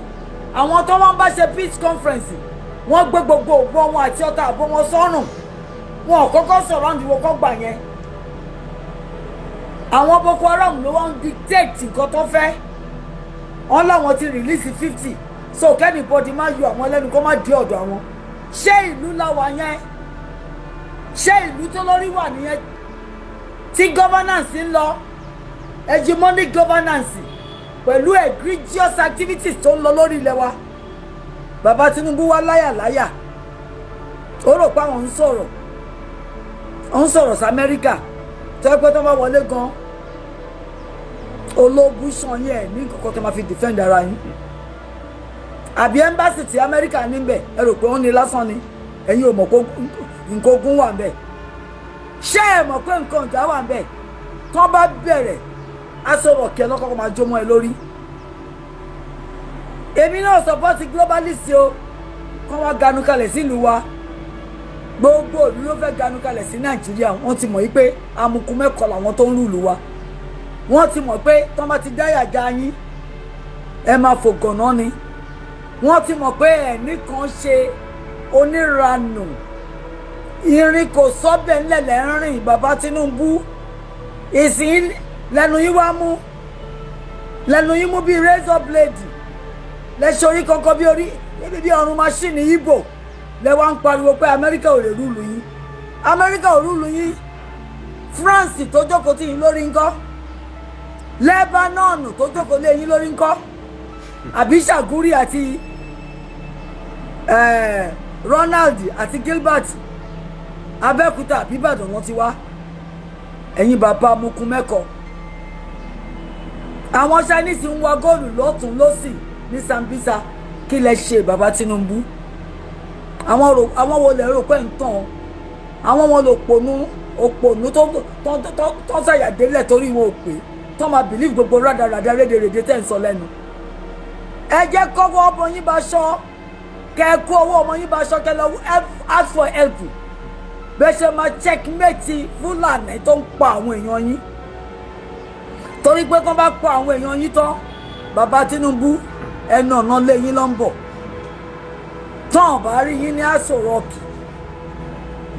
Àwọn tó wọ́n bá ṣe peace conference wọ́n gbé gbogbo ògbó wọn àti ọta àbọ̀ wọn sọ́rùn. Wọn ò kọ́kọ́ sọ̀rọ̀ àǹdíwọ̀ kọ́ gbà yẹn. Àwọn Boko Haram ló wọ́n dictate nǹkan tó fẹ́. Wọ́n láwọn ti release 50, so kẹ́nìbọ̀dì má yọ àwọn lẹ́nu kó má dé ọ̀dọ̀ àwọn. Ṣé ìlú làwà yẹn? Ṣé ìlú tó lórí wà nìyẹn tí governance ń lọ hegemonic governance pẹ̀lú egregious activities tó ń lọ lórí ilẹ̀ wa? Bàbá Tinubu wá láyàláyà, ó rò pé àwọn ń sọ̀rọ̀ sí Amẹ́ríkà tó ẹ pé tó bá wọlé gan ológun sàn yẹn ní nǹkan tó máa fi defend ara yín. Àbí embassy ti Amẹ́ríkà níbẹ̀ ẹ rò pé wọ́n ní lásán ni, ẹ̀yin ò mọ̀ pé nǹkan ogun wà ńbẹ̀. Ṣé ẹ mọ̀ pé nǹkan ìjà wà ńbẹ̀? Tó bá bẹ̀rẹ̀ aṣọ̀rọ̀ kí ẹ lọ́kọ̀ọ́kọ́ máa jó mọ́ ẹ lórí. Èmi náà support globalist o, kọ́ wá ganu kalẹ̀ sílùú wa. Gbogbo ìlú ló fẹ́ ganu kalẹ̀ sí Nàìjíríà. Wọ́n ti mọ̀ yí pé amukú mẹ́kọ̀ọ́ làwọn tó ń lùlù wa. Wọ́n ti mọ̀ pé tọ́ bá ti dáyà já yín ẹ máa fògànná ni. Wọ́n ti mọ̀ pé ẹ̀ní kan ṣe oníranù irin kò sọ́bẹ̀ ńlẹ̀lẹ̀ rìn. Bàbá Tinubu ìsìn lẹ́nu yín wá mú, lẹ́nu yín mú bí razor blade, lẹ́sẹ̀ orí kankan bí ọrùn máṣíìnì Ìgbò lẹ́wà ń pariwo pé Amẹ́ríkà ò lè rúlu yín. Amẹ́ríkà ò rúlu yín. France tó jókòó tì yín lórí ńkọ́? Lebanon tó jókòó lé yín lórí ńkọ́? Àbí Ṣàgúrì àti Ronald àti Gilbert Abẹ́òkúta àbí Ìbàdàn wọn ti wá? Ẹ̀yin bàbá amukun mẹ́kọ̀ọ́. Àwọn Chinese ń wa góòlù lọ́tún lọ́sì ní Sambisa. Kí lẹ ṣe bàbá Tinubu? Àwọn wo lè rò pé ń tàn? Àwọn wọn lò òpònú tó ṣàyà délẹ̀ torí wọn ò pé tó máa believe gbogbo rádaràdà rédèrèdè tẹ̀ ń sọ lẹ́nu. Ẹ jẹ́ kọ́wọ́ ọmọ yín bá ṣọ́, kẹ́ kó owó ọmọ yín bá ṣọ́, kẹ́ lọ ask for help. Bẹ́ẹ̀ ṣe máa checkmate Fúlàní tó ń pa àwọn èèyàn yín. Torí pé kán bá pa àwọn èèyàn yín tán, bàbá Tinubu ẹnu ọ̀nà lé yín ló ń bọ̀. Tán bá rí yín ní Aso Rock,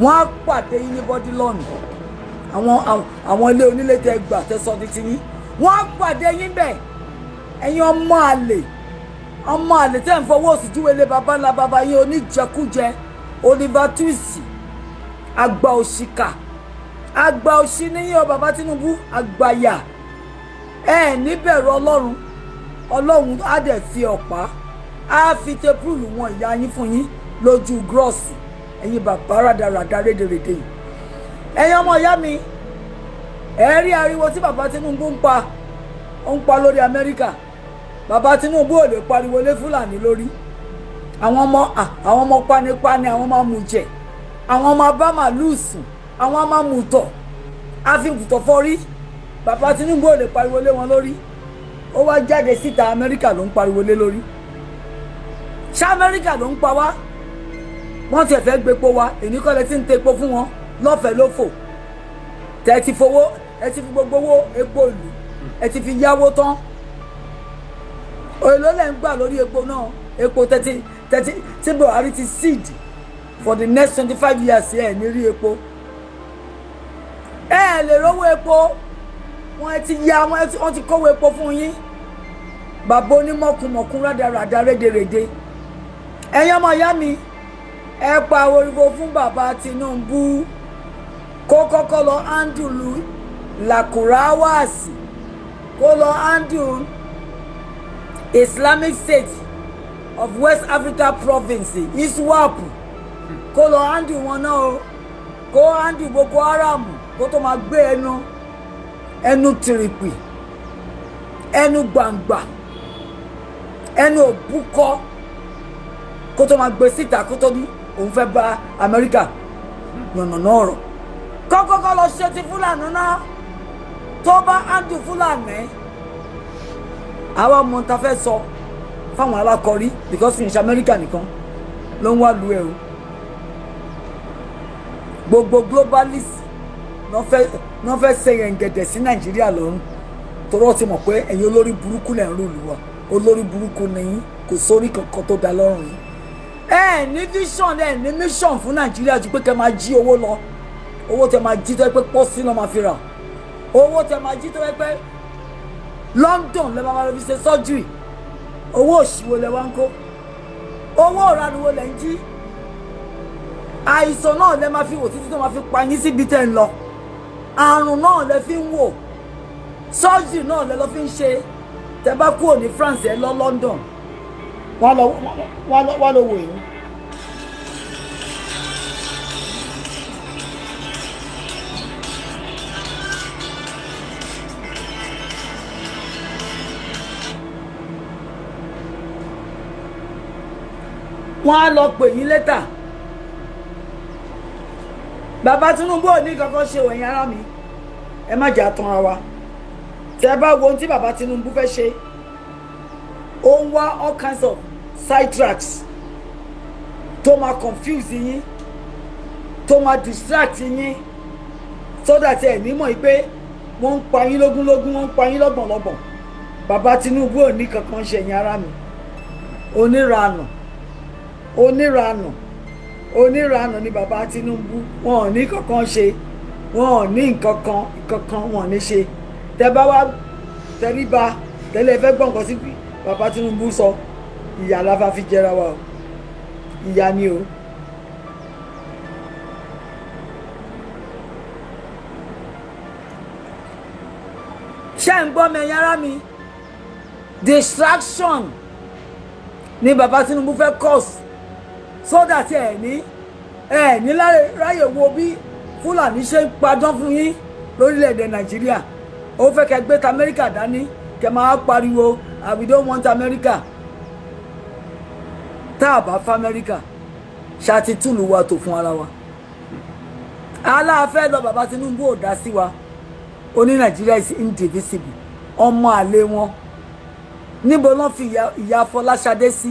wọ́n á pàdé yín ní bọ́dí lọ́nà. Àwọn ilé onílé tẹ gbà tẹ sọ ní tiyín, wọ́n á pàdé yín bẹ̀. Ẹ̀yin ọmọ àlè tẹ́ ń fọwọ́ òsì júwe lé baba ńlá baba yín oníjẹkújẹ Oliver Twist àgbà òṣìkà àgbà òṣì níyìn o bàbá Tinubu àgbàyà níbẹ̀rù ọlọ́run á dẹ̀ fi ọ̀pá á fi tepúlù wọn ìyá yín fún yín lójú gírọ́ọ̀sì ẹ̀yin bàbá rádaràda rédèrèdè yìí ẹ̀yin ọmọ ìyá mi rí ariwo tí bàbá Tinubu ń pa lórí Amẹ́ríkà bàbá Tinubu ò lè pariwo lé Fúlàní lórí àwọn ọmọ panipani àwọn ọmọ amújẹ àwọn ọmọ abámàlúùsùn àwọn ọmọ amútọ̀ àfihùtọ̀ fọ́rí bàbá Tinubu ò lè pariwo lé wọn lórí ó wá jáde síta Amẹ́ríkà ló ń pariwo lé lórí ṣé Amẹ́ríkà ló ń pa wá wọ́n ti fẹ́ gbépo wa èyí kọ́ lẹ ti ń tepo fún wọn lọ́fẹ̀ẹ́ lófò tẹ́ ti fi gbogbo owó epo ìlú ẹ ti fi yáwó tán èló lẹ́ ń gbà lórí epo náà epo tẹ́tí tí Buhari ti seed for the next 25 years ní rí epo lè rówó epo wọ́n ti ya wọ́n ti kówó epo fún yín bàbá onímọ̀kùmọ̀kùn rádaràda rédèrèdè ẹ̀yin ọmọ ìyá mi ẹ pa oriwo fún bàbá Tinubu kó kọ́kọ́ lọ handle làkùráwàsì kó lọ handle Islamic State of West Africa Province ISWAP kó lọ handle wọn náà o kó handle Boko Haram kó tó máa gbé ẹnu tìrìpì ẹnu gbàǹgbà ẹnu òbúkọ kó tó máa gbé síta kó tó ní òun fẹ́ bá Amẹ́ríkà yànnàná ọ̀rọ̀ kọ́kọ́kọ́ lọ ṣe ti Fúlàní náà tó bá handle Fúlàní àwa ọmọ ta fẹ́ sọ fáwọn alákọ̀rí because ní Amẹ́ríkà nìkan ló ń wá lu ẹ̀ o gbogbo globalist náà fẹ́ ṣe ẹ̀ǹgẹ̀dẹ̀ sí Nàìjíríà lọ́rùn torí wọ́n ti mọ̀ pé ẹ̀yin olórí burúkú lẹ̀ ń rúlu wa olórí burúkú nìyí kò sórí kankan tó da lọ́rùn yìí ní vision ní mission fún Nàìjíríà ju pé kẹ́ máa jí owó lọ owó tẹ́ máa jí tó yẹ pé pọ́sí lọ́ máa fi rà owó tẹ́ máa jí tó yẹ pé London lẹ́ máa fi ṣe surgery owó òṣìwò lẹ́ wá ń kó owó ìranuwo lẹ́ ń jí àìsàn náà lẹ́ máa fi wò títí tó máa fi pa yín síbi tẹ́ ń lọ àrùn náà lẹ́ fi ń wò surgery náà lẹ́ lọ́ fi ń ṣe tẹ́ bá kúrò ní France ẹ lọ London wọ́n lọ wò yín. wọ́n á lọ pè yín lẹ́tà bàbá Tinubu ò ní kankan ṣe òyìn ara mi ẹ má jà tán ara wa tẹ́ bá wo ohun tí bàbá Tinubu fẹ́ ṣe ó ń wá all kinds of side tracks tó máa confuse yín tó máa distract yín so that ẹ ní mọ̀ pé wọ́n ń pa yín lógúnlógún wọ́n ń pa yín lọ́gbọ̀nlọ́gbọ̀n bàbá Tinubu ò ní kankan ṣe ẹ̀yìn ara mi oníranù ni bàbá Tinubu wọn ò ní kankan ṣe wọn ò ní nǹkankan wọn ò ní ṣe tẹ́ bá wá tẹríba tẹ́lẹ̀ fẹ́ gbọ́ nǹkan sí bàbá Tinubu sọ ìyà la fa fi jẹra wa o ìyà ni o. ṣé ń gbọ́ mi ẹ̀yin ará mi distraction ni bàbá Tinubu fẹ́ cause so that ẹ ní ráyè wo bí Fúlàní ṣe ń padán fún yín lórílẹ̀‐èdè Nàìjíríà ó fẹ́ kẹ́ gbé Amẹ́ríkà dání kẹ́ máa pariwo we don't want America tá a bá fẹ́ Amẹ́ríkà ṣáàtì túlù wa tó fún ara wa aláàfẹ́ lọ bàbá Tinubu ò dá sí wa ó ní Nàìjíríà is indivisible ọmọ àlè wọn níbo lọ́n fi ìyá Fọláṣadé sí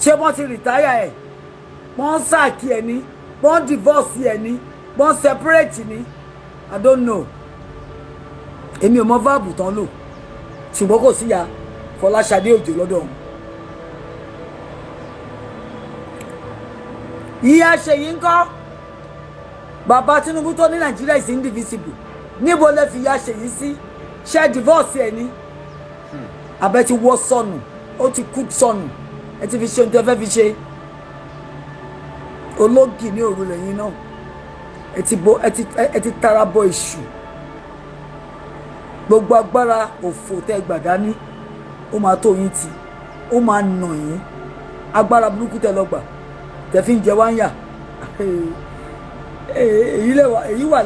ṣé wọ́n ti rìtáyà ẹ̀ wọ́n sáàkì ẹ̀ ní wọ́n divorce ẹ̀ ní wọ́n separate ní I don't know èmi ò mọ váàbù tán lò ṣùgbọ́n kò sí ya Fọláṣadé Òjó lọ́dọ̀ wọn. ìyá Ṣèyí ńkọ́ bàbá Tinubu tó ní Nàìjíríà is indivisible níbo lẹ fi ìyá Ṣèyí sí ṣe divorce ẹ̀ ní abẹ́ ti wọ́ sọnù ó ti kú sọnù ẹ ti fi ṣe ohun tí ẹ fẹ́ fi ṣe ológì ní òru lẹ́yìn náà ẹ ti tara bọ èṣù gbogbo agbára òfò tẹ gbàdání ó máa tó yín tì ó máa nà yín agbára burúkú tẹ lọ gbà tẹ fi ń jẹ wá ń yà èyí wà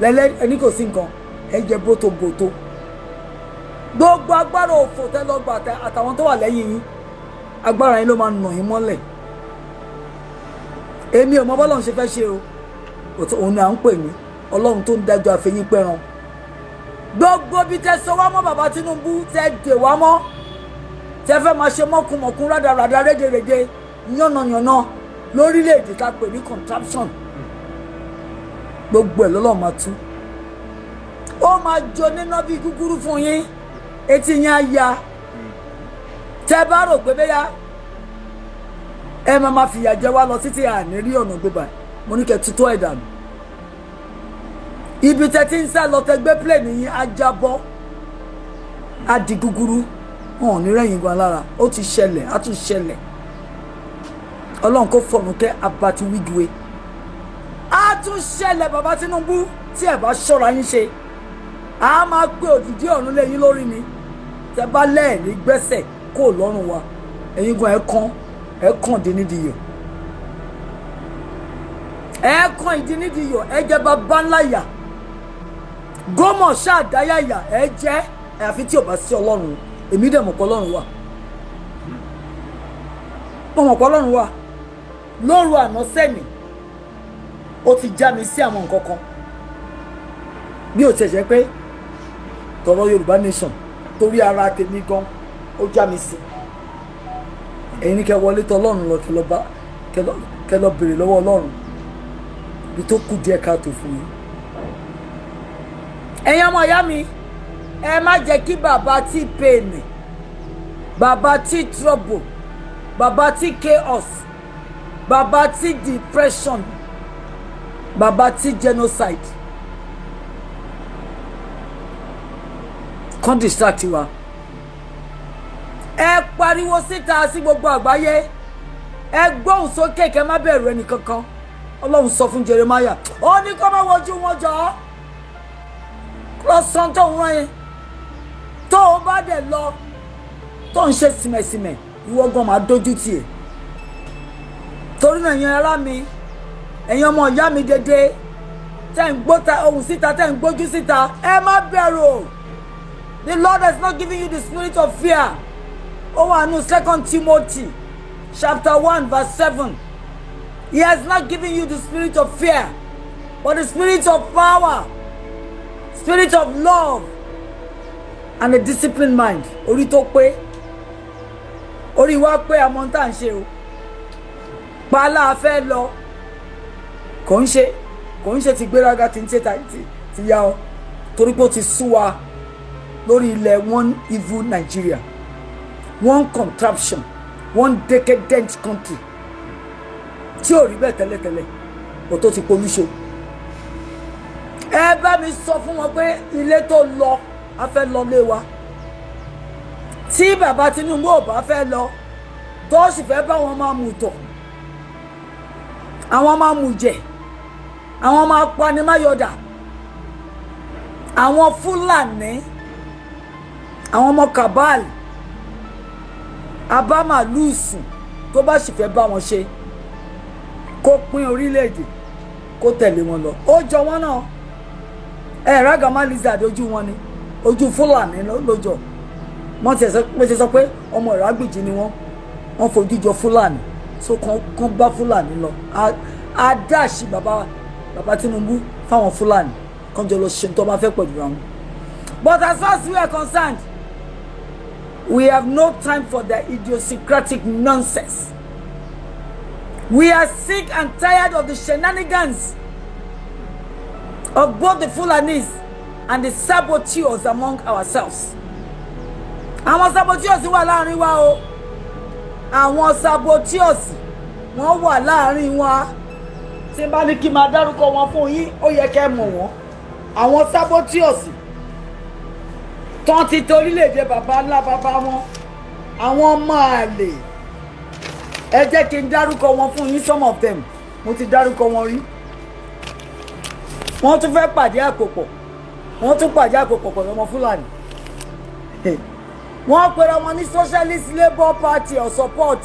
lẹ́lẹ́ ẹni kò sí nǹkan ẹ jẹ bótóbótó gbogbo agbára òfò tẹ lọ gbà àtàwọn tó wà lẹ́yìn yín agbára yín ló máa nà yín mọ́lẹ̀ èmi ò mọ bọ́lọ́run ṣe fẹ́ ṣe o òun ni à ń pè ní ọlọ́run tó ń dájọ́ àfẹ́yìn pẹ́ran gbogbo bí tẹ sọ wá mọ́ bàbá Tinubu tẹ dè wá mọ́ tẹ fẹ́ máa ṣe mọ́kùnmọ̀kùn rádaràdà rédèrèdè yánnayànna lórílẹ̀‐èdè tá a pè ní contraption gbogbo ẹ̀ lọ́lọ́run máa tú ó máa jọ níná bíi gúgúrú fún yín etí yín á ya tẹ bá rò pé bẹ́yà ẹ máa fìyà jẹ wá lọ títí àní rí ọ̀nà gbégbá mo ní kẹ́ tutọ́ ẹ̀ dànù ibi tẹ ti ń sá lọ tẹ gbé plane yín á jábọ́ á di gúgúrú wọn ò ní rẹ́yìn gan lára ó ti ṣẹlẹ̀ á tún ṣẹlẹ̀ ọlọ́run kò fọ̀rùn kẹ́ abati wíjúwe á tún ṣẹlẹ̀ bàbá Tinubu tí ẹ bá ṣọ́ra yín ṣe á máa gbé òdìdí ọ̀run lẹ́yìn lórí ni tẹ bá lẹ́ẹ̀ní gbẹ́sẹ̀ kó lọ́rùn wa ẹ̀yin gan ẹ kàn dín nídìí yọ ẹ kàn ìdí nídìí yọ ẹ jẹ bàbá ńlá yà gómọ̀ ṣáàdáyà yà ẹ jẹ́ àfi tí ò bá sí ọlọ́run èmi dẹ̀ mọ̀ pé ọlọ́run wà mo mọ̀ pé ọlọ́run wà lóru àná sẹ́ni ó ti já mi sí àwọn nǹkan kan bí ó ti ṣe pé tọ̀rọ̀ Yorùbá nation torí ara tèmi gan ó já mi sí ẹ̀yin ní kẹ́ wọlé tọ̀ ọlọ́run lọ kẹ́ lọ béèrè lọ́wọ́ ọlọ́run ibi tó kù díẹ̀ káàtó fún yín ẹ̀yin ọmọ ìyá mi ẹ má jẹ́ kí bàbá tí pain bàbá tí trouble bàbá tí chaos bàbá tí depression bàbá tí genocide kàn distract wa ẹ pariwo síta sí gbogbo àgbáyé ẹ gbóhùn sókè kẹ́ má bẹ̀rù ẹnì kankan ọlọ́run sọ fún Jeremiah ó ní kó má wojú wọn jọ lọ sàn tó ń rán yẹn tó o bá dẹ̀ lọ tó ń ṣe sìmẹ̀sìmẹ̀ ìwọ gan máa dójú tì ẹ́ torí náà ẹ̀yin ará mi ẹ̀yin ọmọ ìyá mi dédé tẹ́ ń gbóta ohùn síta tẹ́ ń gbójú síta ẹ má bẹ̀rù the Lord has not given you the spirit of fear ó wà nínú 2 Timothy chapter 1 verse 7 he has not given you the spirit of fear but the spirit of power spirit of love and a disciplined mind orí tó pé orí wa pé àmọ́ tá à ń ṣe o pàálà fẹ́ lọ kò ń ṣe ti gbéraga tí ń ṣe ti ya ọ torí pé ó ti sú wa lórí ilẹ̀ one evil Nigeria one contraption one decadent country tí ò rí bẹ́ẹ̀ tẹ́lẹ̀tẹ́lẹ̀ kò tó ti polúṣo ẹ bá mi sọ fún wọn pé ilé tó lọ a fẹ́ lọ lé wa tí bàbá Tinubu ò bá fẹ́ lọ tó sì fẹ́ bá wọn máa mú tọ̀ àwọn máa mú jẹ àwọn máa panimáyọ̀dà àwọn Fúlàní àwọn ọmọ kabal abámàlúùsùn tó bá sì fẹ́ bá wọn ṣe kó pín orílẹ̀-èdè kó tẹ̀lé wọn lọ ó jọ wọn náà rágàmá lizard ojú wọn ni ojú Fúlàní lójọ wọ́n ti sọ pé ọmọ ìrágbìjì ni wọ́n fojú jọ Fúlàní so kan bá Fúlàní lọ adáàṣì bàbá Tinubu fáwọn Fúlàní kan jọ lọ ṣe tó bá fẹ́ pẹ̀lú ra wọn. But as far as we are concerned, we have no time for the idiosyncratic nonsense. We are sick and tired of the shenanigans of both the Fulanis and the saboteurs among ourselves. Àwọn saboteurs wà láàrin wa o. Àwọn saboteurs wọ́n wà láàrin wa. Tí n bá ní kí n máa dárúkọ wọn fún yín, ó yẹ kẹ́ mọ̀ wọ́n. Àwọn saboteurs tán ti torílẹ̀-èdè bàbá ńlá bàbá wọn. Àwọn ọmọ àlè. Ẹ jẹ́ kí n dárúkọ wọn fún yín, some of them. Mo ti dárúkọ wọn rí. wọ́n tún fẹ́ pàdé àpòpọ̀ wọ́n tún pàdé àpòpọ̀ pẹ̀lú ọmọ Fúlàní wọ́n pera wọn ní Socialist Labour Party or support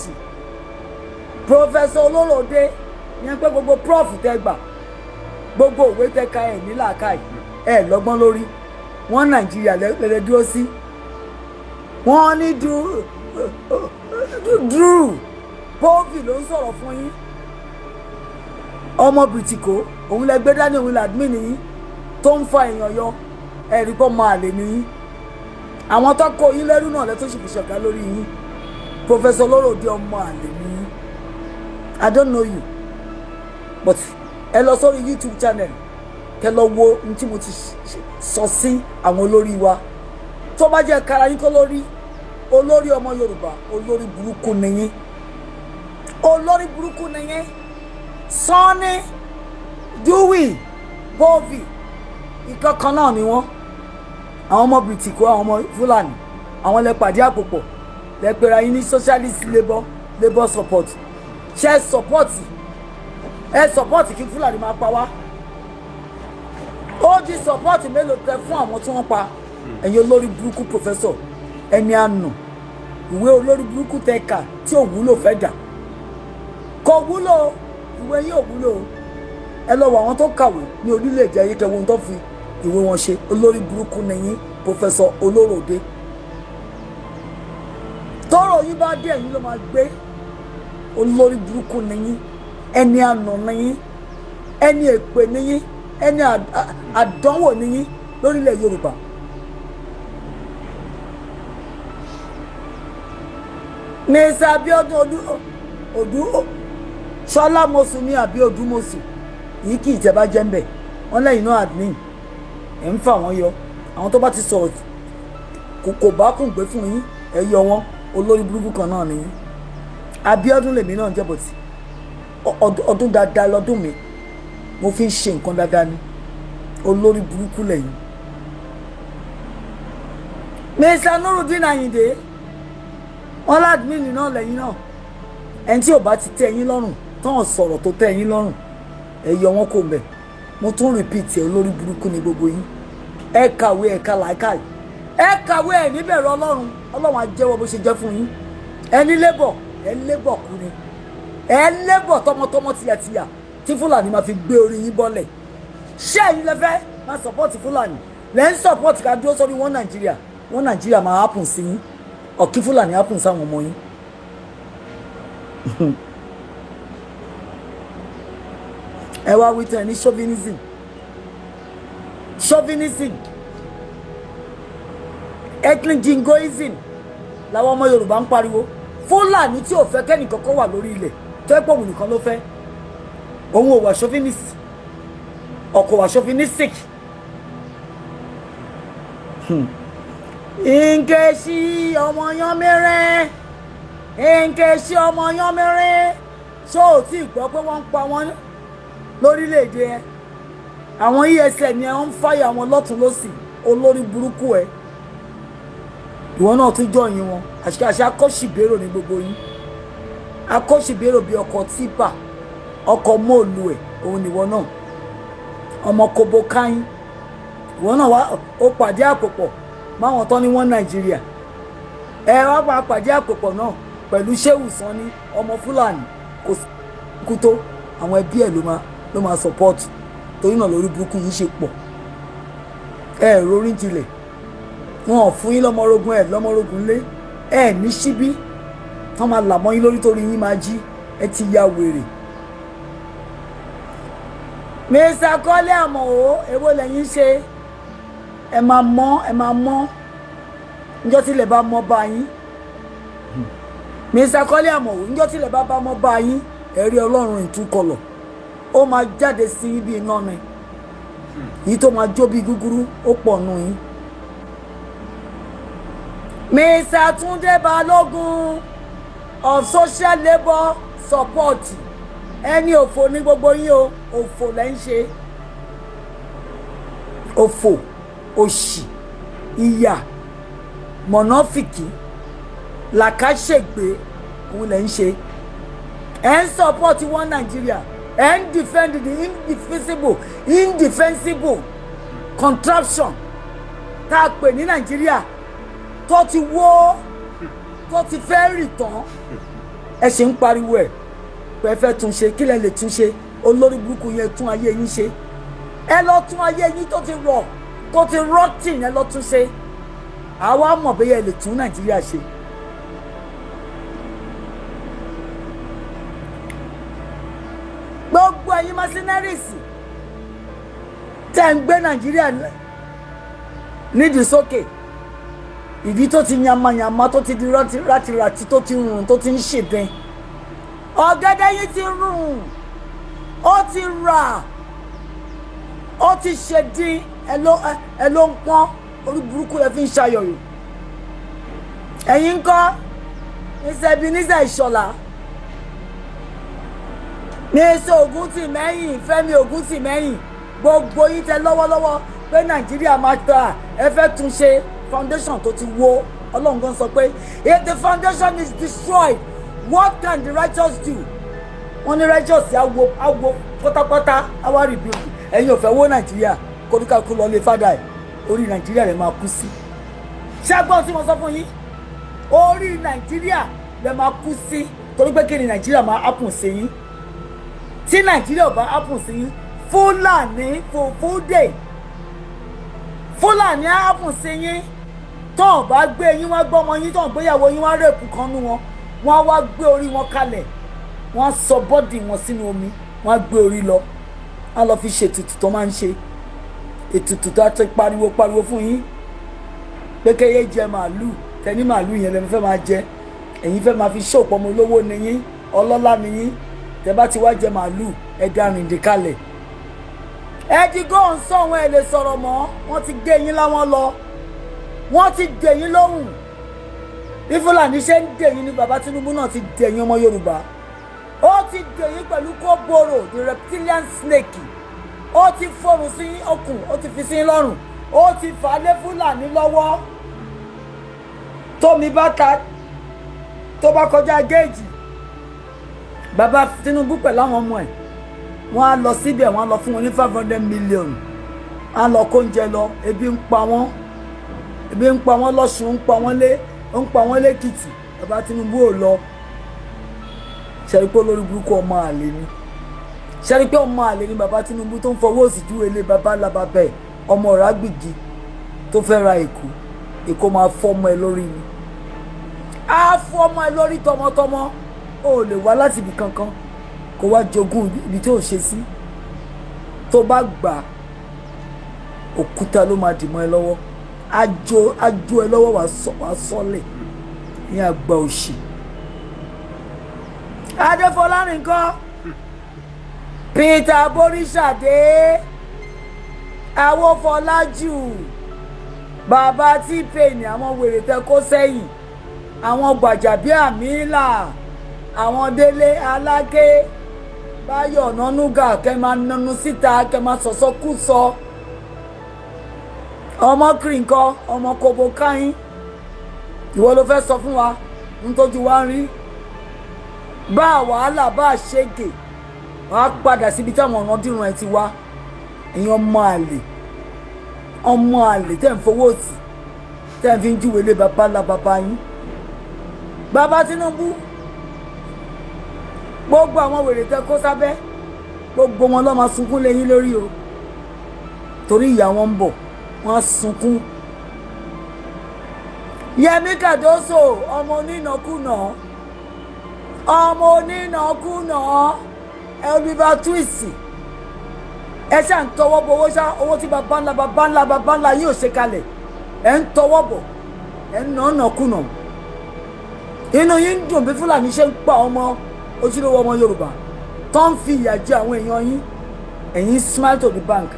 Professor Olóròdé yẹn pé gbogbo prof tẹ gbà gbogbo òwe tẹ ka ẹ̀ ní làákàyè ẹ̀ lọ́gbọ́n lórí wọ́n Nàìjíríà lẹ́lẹ́ dúró sí wọ́n ní Drew Povy ló ń sọ̀rọ̀ fún yín ọmọ bìtìkó òun lẹ gbé dání òun làdmín yín tó ń fa èèyàn yọ ẹ̀rí pọ̀ máa lè ní yín àwọn tó kó yín lẹ́rú náà lẹ́tọ́ sì fi ṣọ̀gá lórí yín Professor Olóròdé ọmọ àlè ní yín I don't know you but ẹ lọ sórí YouTube channel kẹ lọ wo ohun tí mo ti sọ sí àwọn olórí wa tó bá jẹ́ kára yín kọ́ olórí ọmọ Yorùbá olórí burúkú nìyín olórí burúkú nìyín Sanni Dewey Povy ìkankan náà ni wọ́n àwọn ọmọ bìtìkó àwọn ọmọ Fúlàní àwọn lẹ pàdé àpòpọ̀ lẹ pera yín ní Socialist Labour support ṣe support kí Fúlàní máa pa wá ó di support mélòó tẹ fún àwọn tí wọ́n pa ẹ̀yin olórí burúkú professor ẹni àná ìwé olórí burúkú tẹ kà tí ò wúlò fẹ́ dà kò wúlò ìwé yìí ò wúlò ẹ lọ wọ àwọn tó kàwé ní orílẹ̀-èdè ayé kẹwọn tó fi ìwé wọn ṣe olórí burúkú nìyí Professor Olóròdé tọrọ yìí bá dé ẹ̀yin ló máa gbé olórí burúkú nìyí ẹni àná nìyí ẹni èpè nìyí ẹni àdánwò nìyí lórílẹ̀ Yorùbá Mr. Abiodun Odu Ṣọlá Mọ́sù ní àbí Odúmọ̀sù yìí kì í tẹ́ bá jẹ́ ń bẹ̀ wọ́n lẹ́yìn náà admin ẹ̀ ń fà wọ́n yọ àwọn tó bá ti sọ̀rọ̀ kò bá kùn gbé fún yín ẹ yọ wọn olórí burúkú kan náà nìyí Abíọ́dún lèmi náà jẹ́ bọ̀tì ọdún dáadáa lọ́dún mi mo fi ń ṣe nǹkan dáadáa ni olórí burúkú lẹ́yìn Mr. Nurudeen Ayinde wọn ládùmíìnì náà lẹ́yìn náà ẹni tí ò bá ti tẹ́ yín lọ́rùn tán sọ̀rọ̀ tó tẹ́ yín lọ́rùn ẹ yọ wọn kò mbẹ̀ mo tún repeat ẹ olórí burúkú ni gbogbo yín ẹ kàwé ẹ kà láìkàì ẹ kàwé ẹ níbẹ̀rù Ọlọ́run á jẹ́wọ́ bó ṣe jẹ́ fún yín ẹni lébọ̀ ẹ lébọ̀ kú ni ẹ lébọ̀ tọmọtọmọ tìyàtìyà tí Fúlàní máa fi gbé orí yín bọ́lẹ̀ ṣé ẹ̀yin lẹ fẹ́ máa support Fúlàní lẹ́ ń support ká dúró sórí wọn Nàìjíríà máa happen sí yín ọ̀kí Fúlàní happen sáwọn ọmọ yín ẹ wá wí tán ní chauvinism ethnic jingoism làwọn ọmọ Yorùbá ń pariwo Fúlàní tí ò fẹ́ kẹ́nìkankan wà lórí ilẹ̀ tó ẹ́ pọ̀wù nìkan ló fẹ́ òun ò wà chauvinist ọkọ̀ wà chauvinistic Nkechi ọmọ yan mẹ́rẹ́ Nkechi ọmọ yan mẹ́rẹ́ ṣó ò tí ì gbọ́ pé wọ́n ń pa wọ́n lórílẹ̀‐èdè ẹ àwọn ESN yẹn ń fàyà wọn lọ́tún lọ́sì olórí burúkú ẹ ìwọ náà tún jọyìn wọn àṣìkáṣe akọ́ṣìbérò ní gbogbo yín akọ́ṣìbérò bíi ọkọ̀ típà ọkọ̀ mọ́ọ̀lù ẹ̀ òun nìwọ náà ọmọ kobo káyín ìwọ náà wá ó pàdé àpòpọ̀ máwọn tán ní wọ́n Nàìjíríà ẹ wá máa pàdé àpòpọ̀ náà pẹ̀lú Shehu Sanni ọmọ Fúlàní kò kú tó àwọn ẹbí ẹ̀ ló máa support torí náà lórí burúkú yìí ṣe pọ̀ ẹ rorí jinlẹ̀ wọn ò fún yín lọ́mọrógun lé ẹ ní síbí wọ́n máa là mọ́ yín lórí torí yín máa jí ẹ ti ya wèrè. Mr. Kọ́lé Àmọ̀wó èwo lẹ́yìn ṣe ẹ máa mọ́ níjọ́ tí ilẹ̀ bá mọ́ bá yín Mr. Kọ́lé Àmọ̀wó níjọ́ tí ilẹ̀ bá mọ́ bá yín ẹ̀rí Ọlọ́run ìtúkọlọ̀ ó máa jáde sí ibi iná ni yìí tó máa jó bí gúgúrú ó pọ̀ nù yín. Mr. Túndé Balógun of Social Labour Support ẹni òfò ní gbogbo yín o òfò lẹ́ ń ṣe òfò òṣì ìyà mọ̀nàfìkì làkàṣègbè òun lẹ́ ń ṣe ẹ̀ ń support wọn Nàìjíríà and defend the indefensible contraption tá a pè ní Nàìjíríà tó ti wó tó ti fẹ́ rì tán ẹ ṣe ń pariwo ẹ̀ pé ẹ fẹ́ tún ṣe kí lẹ lè tún ṣe olórí burúkú yẹn tún ayé yín ṣe ẹ lọ tún ayé yín tó ti rọ̀ tó ti rọ́tìn ẹ lọ tún ṣe àwa mọ̀ bẹ́ẹ̀ ẹ lè tún Nàìjíríà ṣe. gbogbo ẹ̀yin mercenaries tẹ́ ń gbé Nàìjíríà nídìí sókè ìdí tó ti yamayama tó ti di rátiràti tó ti rùn tó ti ń ṣèdín ọ̀gẹ̀dẹ̀ yìí ti rùn ó ti rà ó ti ṣèdín ẹ ló ń pọ́n orí burúkú ẹ fi ń ṣayọ̀yọ̀ ẹ̀yin ń kọ́ Ebenezer Ìṣọ̀lá ní èso Ògúntìmẹ́yìn Fẹ́mi Ògúntìmẹ́yìn gbogbo yín tẹ lọ́wọ́lọ́wọ́ pé Nàìjíríà máa ta ẹ fẹ́ tún ṣe foundation tó ti wó Ọlọ́run gan sọ pé if the foundation is destroyed what can the righteous do wọ́n ní righteous awo pátápátá awa rebuild ẹ̀yin ò fẹ́ wó Nàìjíríà kóríkàkú lọ lé fádà ẹ̀ orí Nàìjíríà rẹ̀ máa kú sí ṣẹ́gbọ́n tí mo sọ fún yín orí Nàìjíríà rẹ̀ máa kú sí torí pé kí ni Nàìjíríà máa happen sí yín tí Nàìjíríà ò bá happen sí yín Fúlàní fòfúdè Fúlàní á happen sí yín tó bá gbé yín wá gbọ́mọ yín tó gbéyàwó yín wá rèpù kan nú wọn wọ́n á wá gbé orí wọn kalẹ̀ wọ́n á sọ bọ́dì wọn sínú omi wọ́n á gbé orí lọ á lọ fi ṣètùtù tó máa ń ṣe ètùtù tó á ti pariwo fún yín pé kéye jẹ màálù tẹni màálù yẹn lẹ́nu fẹ́ máa jẹ ẹ̀yin fẹ́ máa fi ṣòpọ̀ ọmọ olówó nìyín ọlọ́lá nìyín tẹ bá ti wá jẹ màálù ẹ darin dè kalẹ̀ ẹ ti gọ́ọ̀n sọ̀wọ́n ẹ lè sọ̀rọ̀ mọ́ wọ́n ti gé yín láwọn lọ wọ́n ti dè yín lóhùn bí Fúlàní ṣe ń dè yín ní bàbá Tinubu náà ti dè yín ọmọ Yorùbá ó ti dè yín pẹ̀lú kóboro the reptilian snake ó ti fọrùn sí okùn ó ti fi sí lọ́rùn ó ti fà á lé Fúlàní lọ́wọ́ tómi bá ta tó bá kọjá géèjì bàbá Tinubu pẹ̀lú àwọn ọmọ ẹ̀ wọ́n á lọ síbẹ̀ wọ́n á lọ fún wọn ní 500 million á lọ kó oúnjẹ lọ ebi ń pa wọ́n lọ́sùn ń pa wọ́n lẹ́kìtì bàbá Tinubu ò lọ ṣẹ́rí pé olórí burúkú ọmọ àlè ni ṣẹ́rí pé ọmọ àlè ni bàbá Tinubu tó ń fọwọ́ òsì ju ilé bàbá làbàbẹ̀ ọmọ ọ̀rá gbìgì tó fẹ́ ra èkó máa fọ́ ọmọ ẹ lórí ni á fọ́ ọmọ ẹ lórí tọmọtọmọ ó lè wá láti ibì kankan kó wá jogún ibi tí ò ṣe sí tó bá gbà òkúta ló máa dìmọ́ ẹ lọ́wọ́ ajo ẹ lọ́wọ́ wàá sọ́lẹ̀ ní àgbà òṣì Adéfọlárìn kọ́ Peter Boríṣàdé Awófọlájù bàbá T-Pain àwọn wèrè tẹ kó sẹ́yìn àwọn Gbàjàbíàmílà àwọn Délé Aláké Báyọ̀ Ọ̀nànúgà kẹ́ máa nanu síta kẹ́ máa sọ̀sọ́kùsọ ọmọ kìrìǹkọ ọmọ kòbó káyín ìwọ ló fẹ́ sọ fún wa nítorí wa ń rí bá wàhálà bá ṣègè wàá padà síbi táwọn ọ̀randíran ẹ ti wá ẹ̀yin ọmọ àlè tẹ́ ń fowó tì tẹ́ ń fi ń júwèé lé bàbá ńlá bàbá yín bàbá Tinubu gbogbo àwọn wèrè tẹ́ kó sábẹ́ gbogbo wọn ló máa sunkún lé yín lórí o torí ìyá wọn ń bọ̀ wọ́n á sunkún Yẹmí Kàdóso ọmọ onínàkúnà Oliver Twist ẹ ṣáà ń tọwọ́ bọ̀ owó tí bàbá ńlá yóò ṣe kalẹ̀ ẹ ń tọwọ́ bọ̀ ẹ ń nàkúnà inú yín ń dùn bí Fúlàní ṣe ń pa ọmọ ojúlówó ọmọ Yorùbá tó ń fi ìyà jẹ àwọn èèyàn yín ẹ̀yin smile to the bank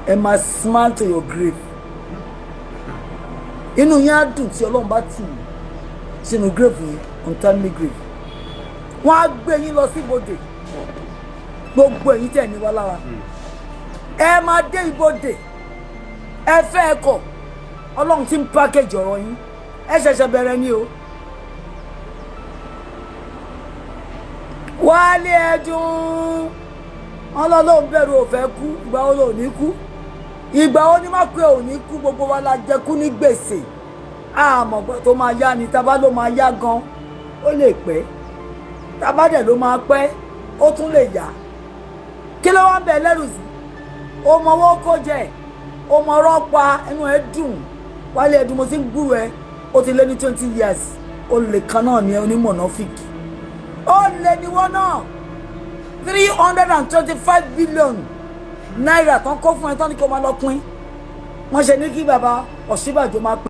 ẹ máa smile to your grave inú yín á dùn tí Ọlọ́run bá tì yín sínú grave yín untimely grave wọ́n á gbé yín lọ sí ibodè gbogbo ẹ̀yin tẹ̀ ní wá lára ẹ máa dé ibodè ẹ fẹ́ ẹ kọ̀ Ọlọ́run ti ń package ọ̀rọ̀ yín ẹ ṣẹ̀ṣẹ̀ bẹ̀rẹ̀ ni o wálé ẹdùn ọlọ́lọ́ ń bẹ̀rù òfẹ́ kú ìgbà wo ló ní kú ìgbà wo ni má pé ò ní kú gbogbo wa la jẹ kú ní gbèsè àmọ́ pé tó máa yá ni tábà ló máa yá gan ó lè pẹ́ tábà dẹ̀ ló máa pẹ́ ó tún lè yá kí ló wá ń bẹ lẹ́rù sí o mọ owó kó jẹ o mọ ọ̀rọ̀ pa ẹnu ẹ dùn wálé ẹdùn mo ti ń gbúrò ẹ ó ti lé ní 20 years ó lè kan náà ní onímọ̀nàfíìkì ó lè ní wọ́n náà 325 billion naira tán kó fún ẹ tán ní kó máa lọ pín wọ́n ṣe ní kí bàbá Ọ̀ṣínbàjò máa pín.